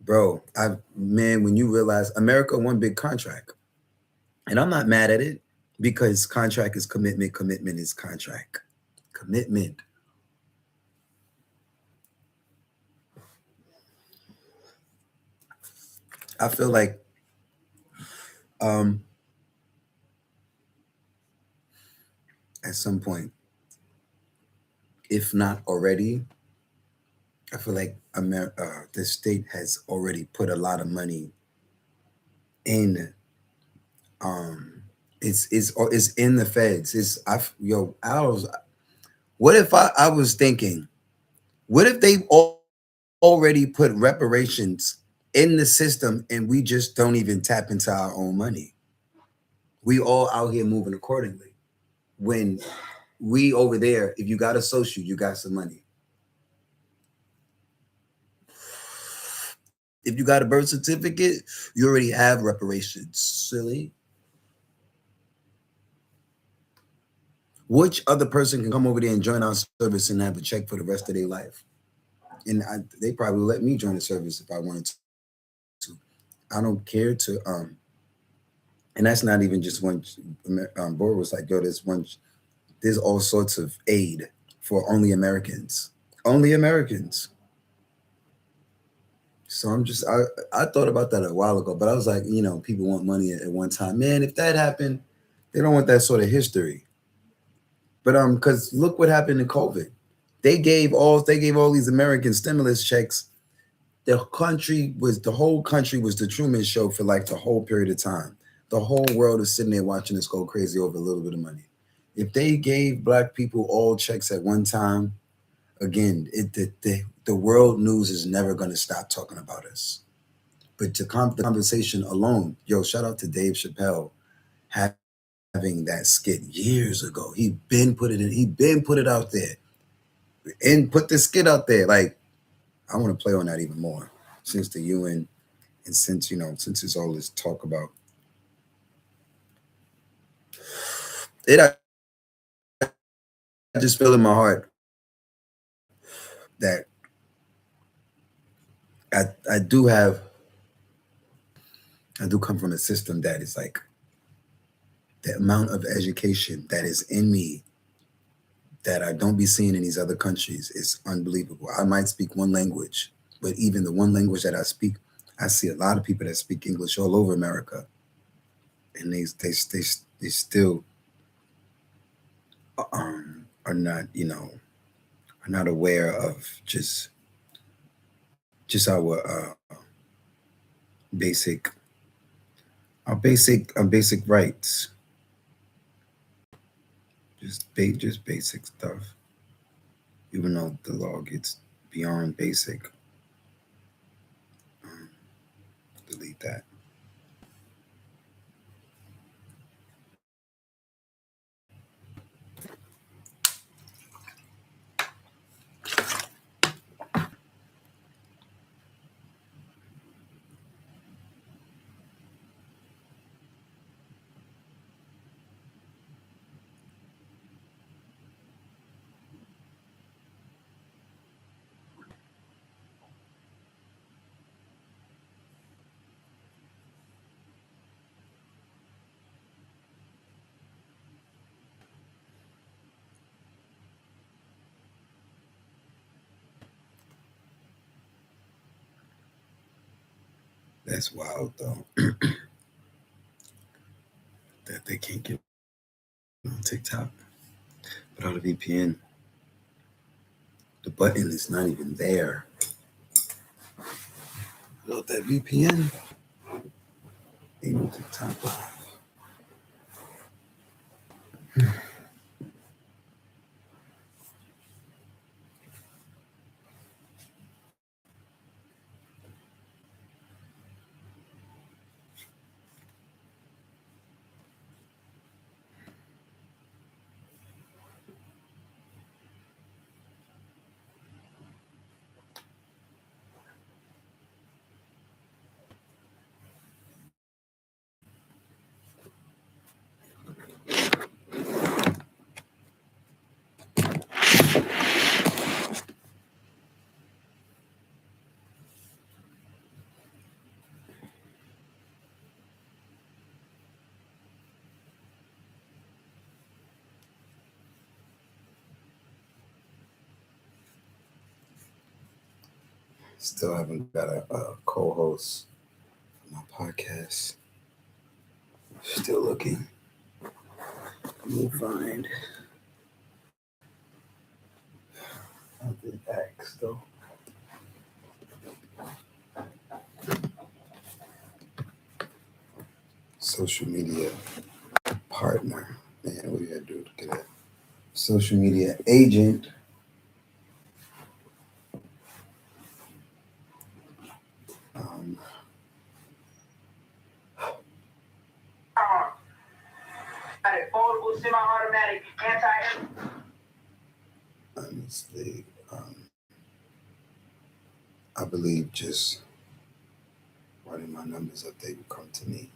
Bro, when you realize America, one big contract. And I'm not mad at it, because contract is commitment. Commitment is contract. Commitment. I feel like at some point, if not already, I feel like the state has already put a lot of money in. It's in the feds. What if I was thinking? What if they already put reparations in the system and we just don't even tap into our own money? We all out here moving accordingly. When we over there, if you got a social, you got some money. If you got a birth certificate, you already have reparations. Silly. Which other person can come over there and join our service and have a check for the rest of their life? And they probably let me join the service if I wanted to. I don't care to. And that's not even just one. Board was like, yo, there's all sorts of aid for only Americans. Only Americans. So I thought about that a while ago, but I was like, people want money at one time. Man, if that happened, they don't want that sort of history. But because look what happened in COVID. They gave all these American stimulus checks. The whole country was the Truman Show for like the whole period of time. The whole world is sitting there watching us go crazy over a little bit of money. If they gave Black people all checks at one time, again, the world news is never going to stop talking about us. But the conversation alone, shout out to Dave Chappelle having that skit years ago. He been put it out there and put the skit out there. Like, I want to play on that even more since the UN and since it's all this talk about it. I just feel in my heart that I do come from a system that is like the amount of education that is in me that I don't be seeing in these other countries is unbelievable. I might speak one language, but even the one language that I speak, I see a lot of people that speak English all over America, and they still are not aware of just our basic rights, just basic stuff. Even though the law gets beyond basic, delete that. That's wild, though. That they can't get on TikTok without a VPN. The button is not even there. Without that VPN, ain't no TikTok live. Still haven't got a co-host for my podcast. Still looking. We'll find. I'll be back though. Social media partner. Man, what do you gotta do to get a social media agent? Foldable, semi-automatic, Honestly, I believe just running my numbers up, they would come to me.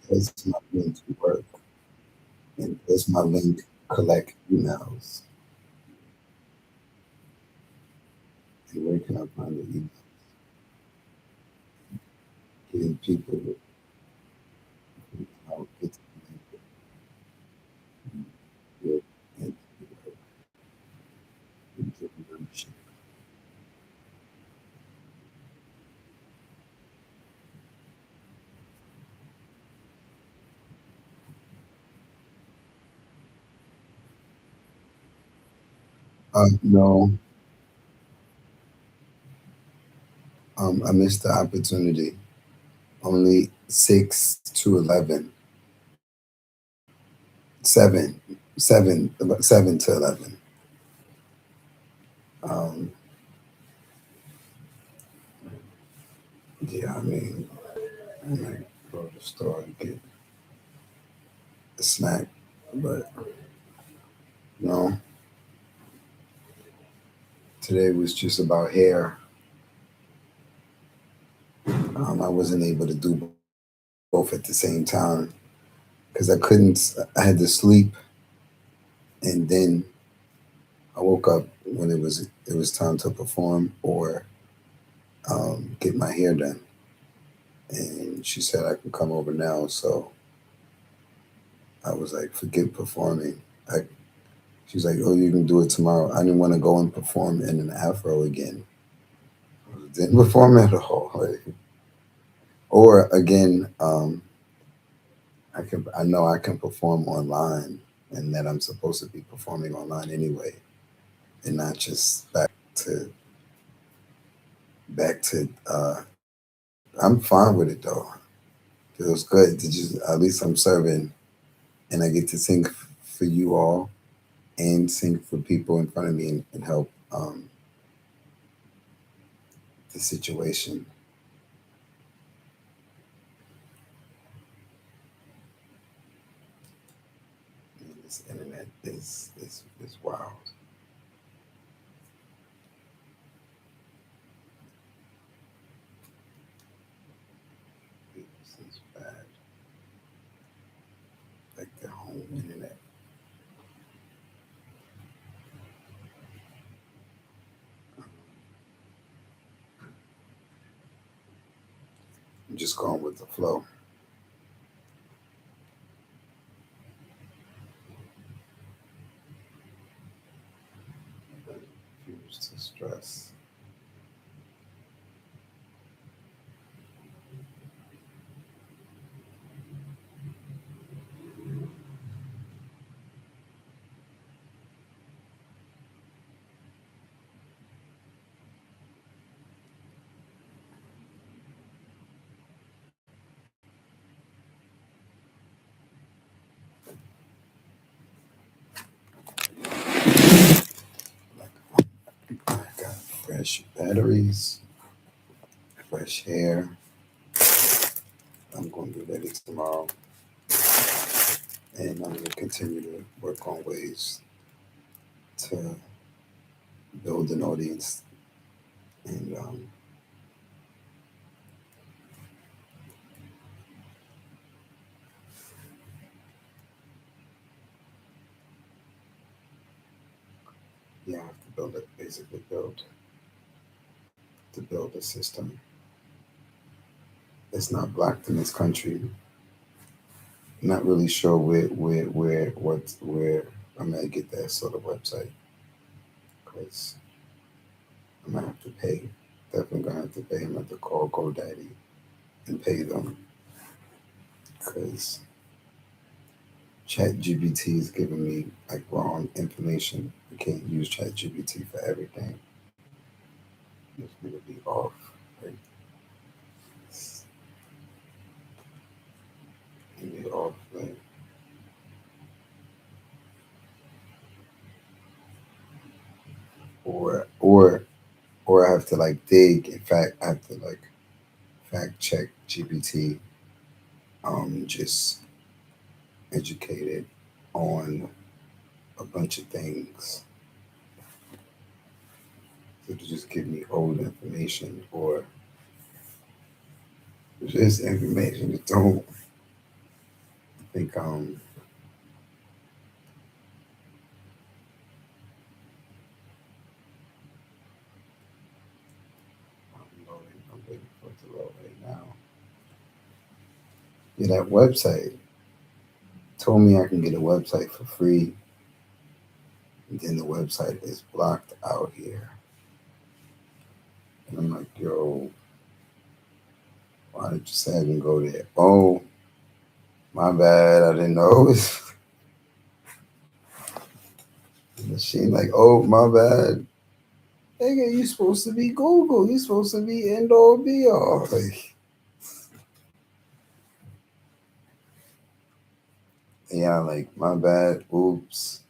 That's my link to work, and that's my link collect emails. And where can I find the email? Getting people out, get to good and get membership. No, I missed the opportunity. Only 6 to 11, 7 to 11. Um, yeah, I mean, I might go to the store and get a snack, but no, today was just about hair. I wasn't able to do both at the same time because I couldn't. I had to sleep, and then I woke up when it was time to perform or get my hair done. And she said I can come over now, so I was like, forget performing. She's like, oh, you can do it tomorrow. I didn't want to go and perform in an afro again. I didn't perform at all. Like, or again, I know I can perform online, and that I'm supposed to be performing online anyway, and not just to back to. I'm fine with it though. Feels good to just at least I'm serving, and I get to sing for you all and sing for people in front of me and help the situation. Man, this internet is wild. This is bad. Like the home internet. I'm just going with the flow. Refuse to stress. Like I got fresh batteries, fresh hair. I'm going to be ready tomorrow, and I'm going to continue to work on ways to build an audience and yeah, I have to build it, basically build a system. It's not blocked in this country. Not really sure where I'm gonna get that sort of website because I'm gonna have to pay. Definitely gonna have to pay. I'm gonna have to call GoDaddy and pay them because ChatGPT is giving me like wrong information. I can't use ChatGPT for everything. It's gonna be off. Like, it's gonna be off. Like, or I have to like dig. In fact, I have to like fact check GPT. Just educated on a bunch of things. So to just give me old information or just information that don't I think I'm waiting for it to load right now. Yeah, that website told me I can get a website for free. And then the website is blocked out here. And I'm like, yo, why did you say I can go there? Oh, my bad. I didn't know. She like, oh, my bad. Nigga, you supposed to be Google. You supposed to be end all be all. Like, yeah, like, my bad. Oops.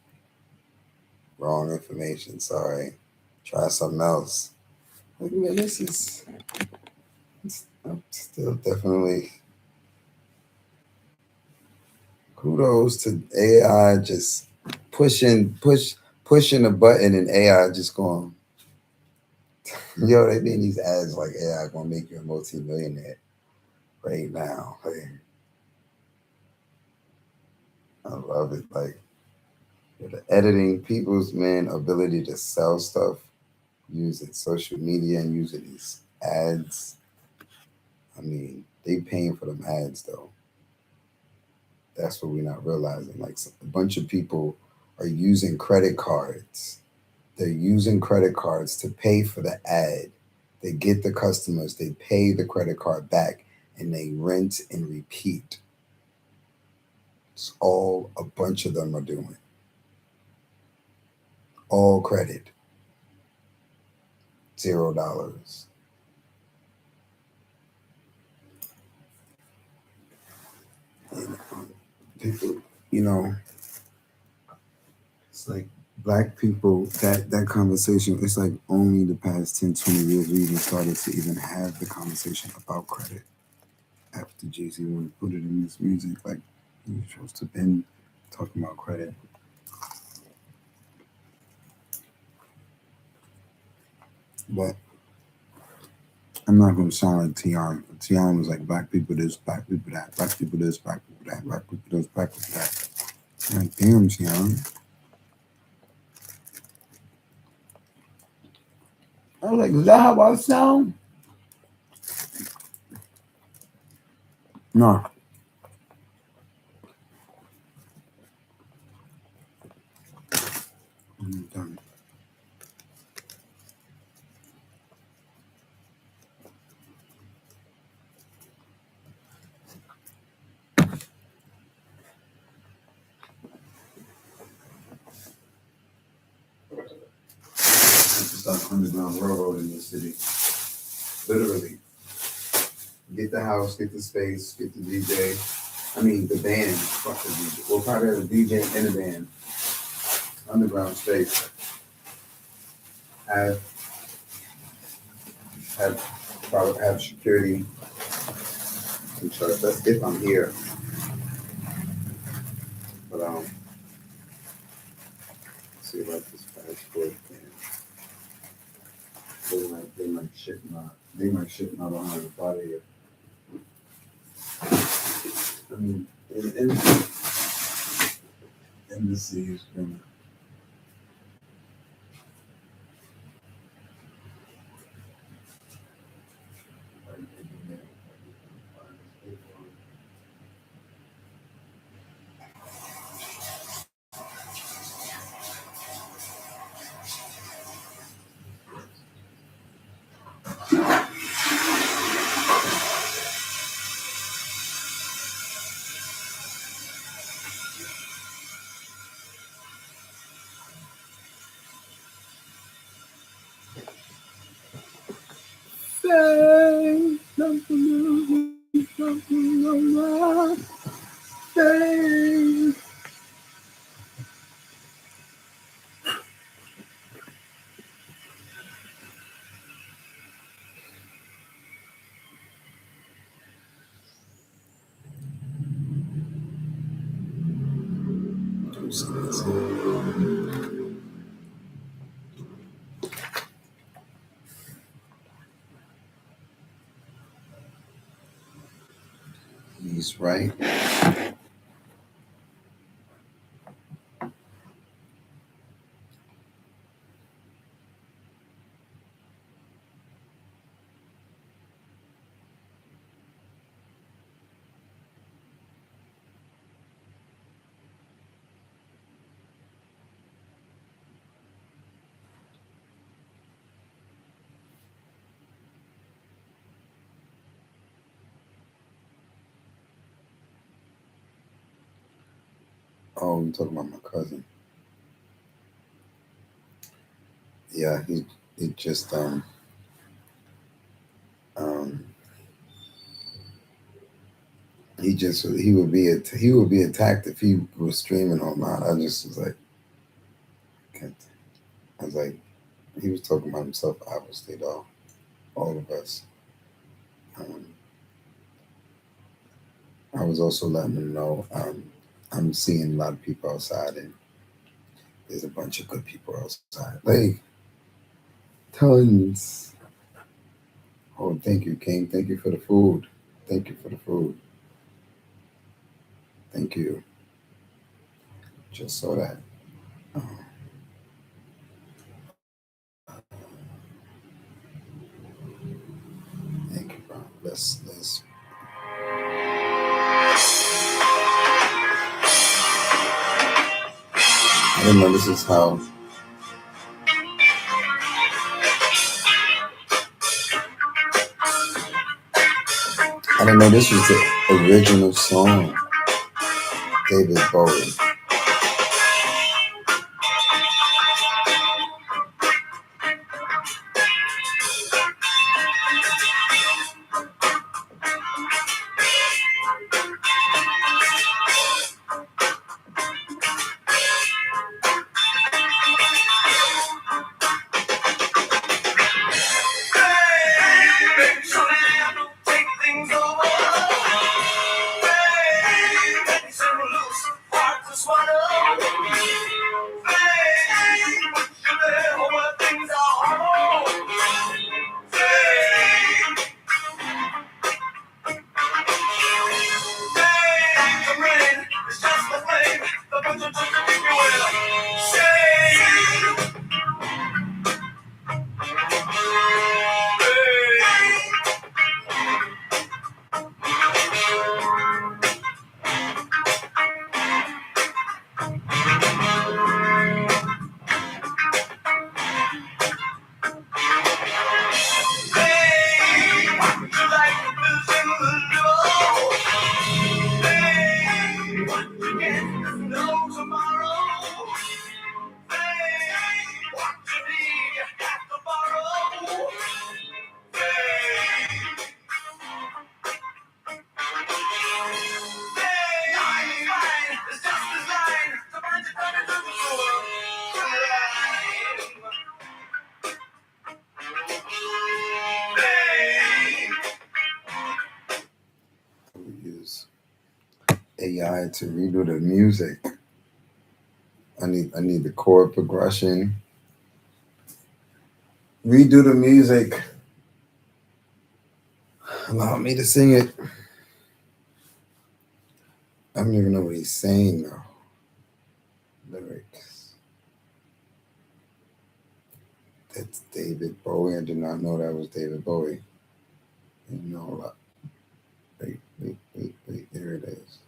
Wrong information. Sorry. Try something else. Like, man, I'm still definitely kudos to AI just pushing a button and AI just going, yo, they mean these ads like AI gonna make you a multi-millionaire right now. Like, I love it. Like the editing, people's man ability to sell stuff using social media and using these ads. I mean, they paying for them ads though. That's what we're not realizing. Like a bunch of people are using credit cards. They're using credit cards to pay for the ad. They get the customers, they pay the credit card back, and they rinse and repeat. It's all a bunch of them are doing. All credit. $0. And people, it's like black people, that conversation, it's like only the past 10, 20 years we even started to even have the conversation about credit. After Jay-Z wanted to put it in his music, like he was supposed to have been talking about credit. But I'm not going to sound like Tion. Tion was like, black people this, black people that, black people this, black people that, black people this, black people that. I'm like, damn, Tion. I was like, is that how I sound? No. I'm done. Start underground railroad in this city. Literally. Get the house, get the space, get the DJ. I mean, the band. Fuck the DJ. We'll probably have a DJ and a band. Underground space. Have security. I'm sure that's if I'm here. But see like this passport thing. They might ship my behind the body here. I mean, embassy has been. Say something say. He's right. Oh, I'm talking about my cousin. Yeah, he just he would be attacked if he was streaming online. I just was like, I was like, he was talking about himself, obviously, though. All of us. I was also letting him know I'm seeing a lot of people outside, and there's a bunch of good people outside. Like, tons. Oh, thank you, King. Thank you for the food. Thank you for the food. Thank you. Just saw that. Thank you, bro. Let's. I didn't know this is how. I didn't know this was the original song David Bowie. Use AI to redo the music. I need the chord progression. Redo the music. Allow me to sing it. I don't even know what he's saying though. Lyrics. That's David Bowie. I did not know that was David Bowie. You know, wait. There it is.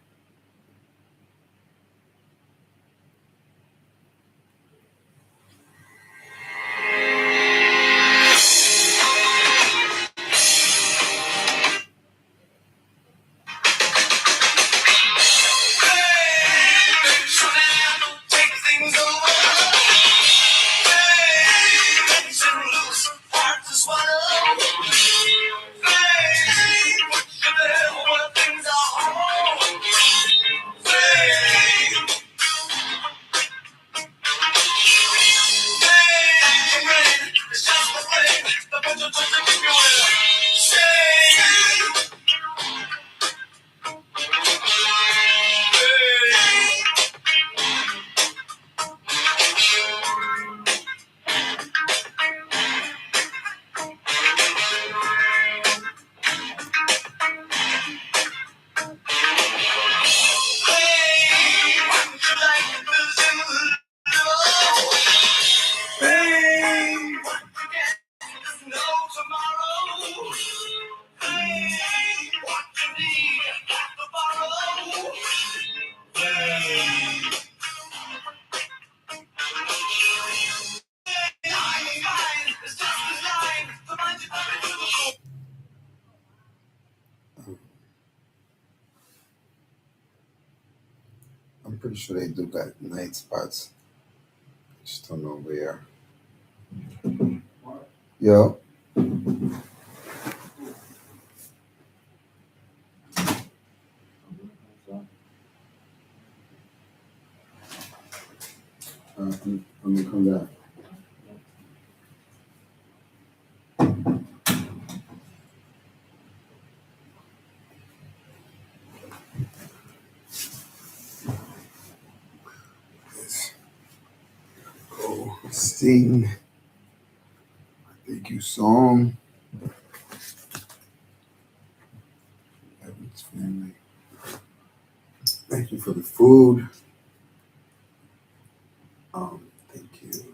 I'm pretty sure they do got night spots. Just don't know where. Yo. I'm gonna come back. Go sing. Thank you, song. Evans family. Thank you for the food. Thank you.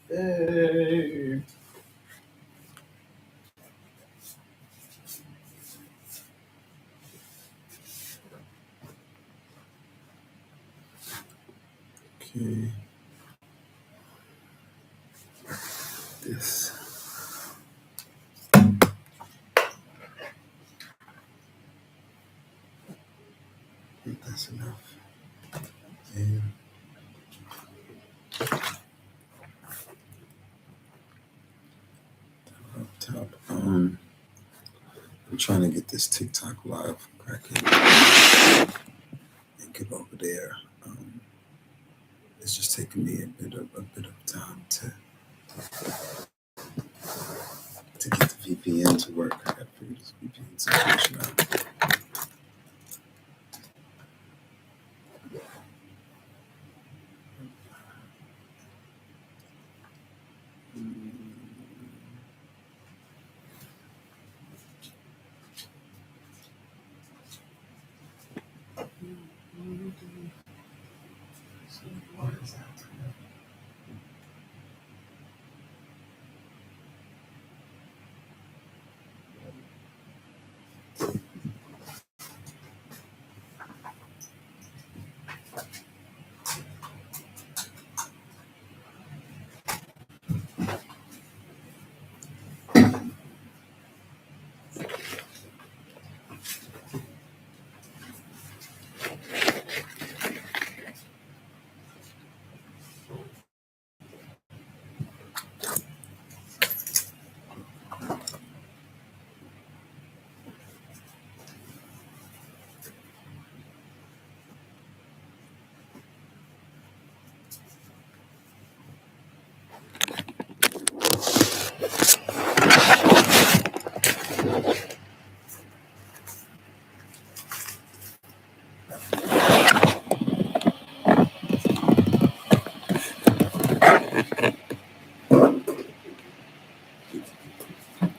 Hey. Okay. This. I think that's enough. And up top. I'm trying to get this TikTok live cracking and get over there. It's just taking me a bit of time to get the VPN to work. I gotta figure this VPN situation out. What is that?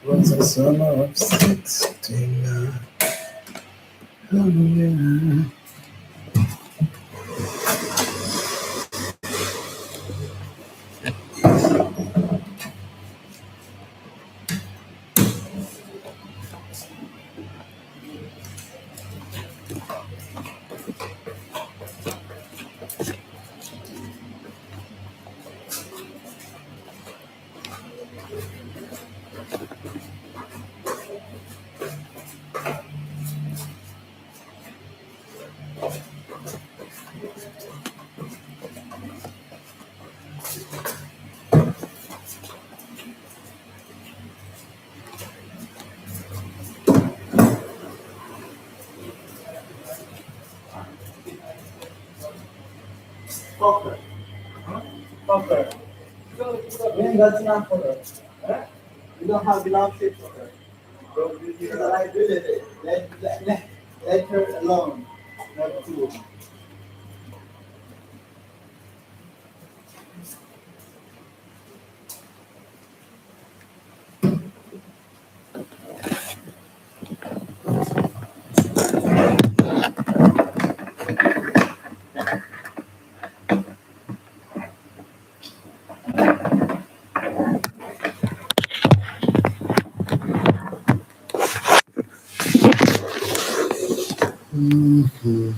Was a summer of 69. Oh, yeah. Okay. Okay. We ain't got enough for that. Eh? We don't have enough shit for her. This is a liability. Let her alone. Not two. Mm-hmm.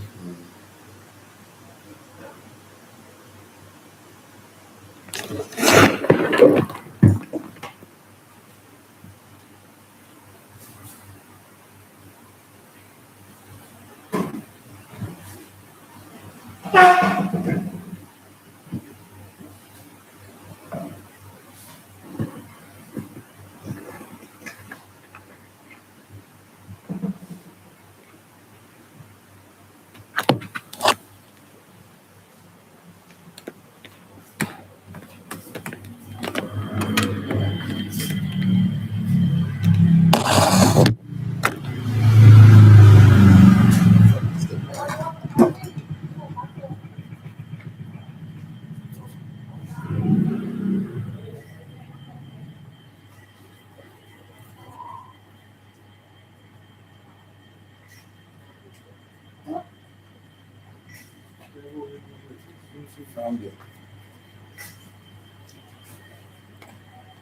Found it.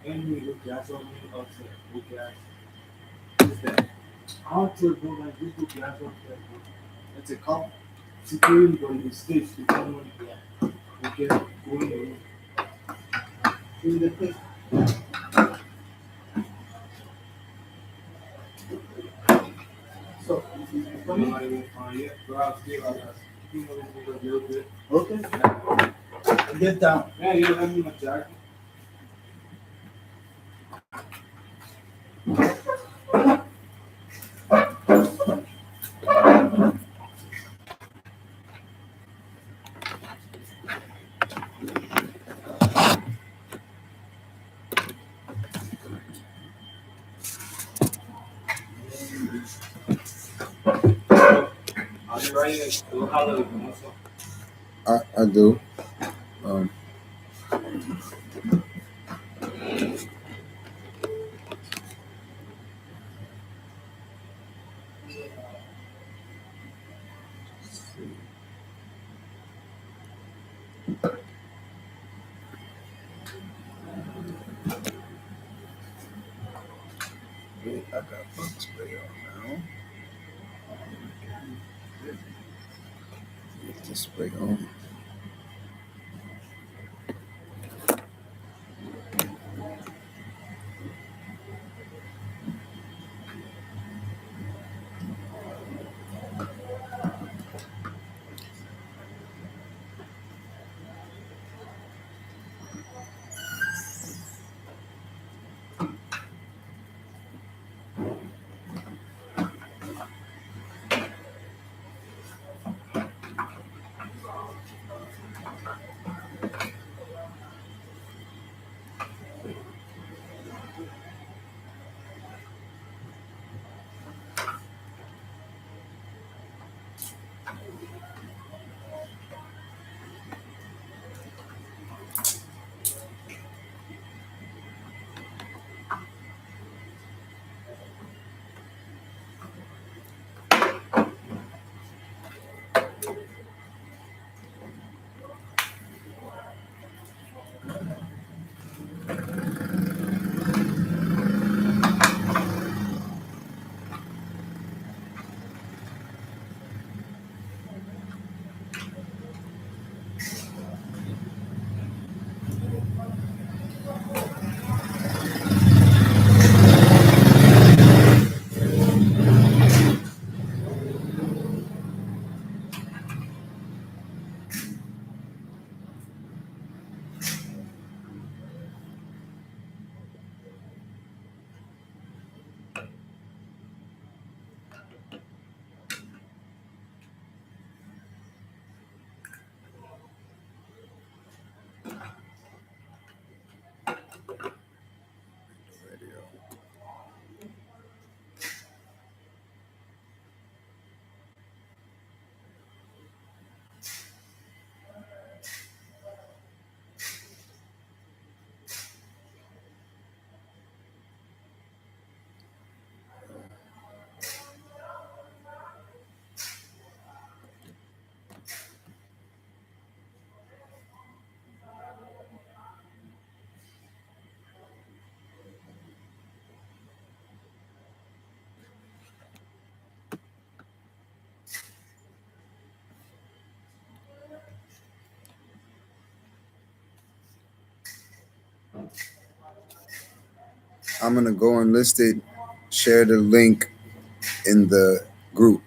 Anyway, okay, that's all me outside. Okay, what's that? I'll tell you like this book that's all that. It's a cup. Security but in the States, you don't want to get. So, okay. Get down. Yeah, you have me my jacket. Are you ready to do holiday? I do. Um, I got bug spray on now. Get this spray on. Radio. I'm gonna go and list it. Share the link in the group.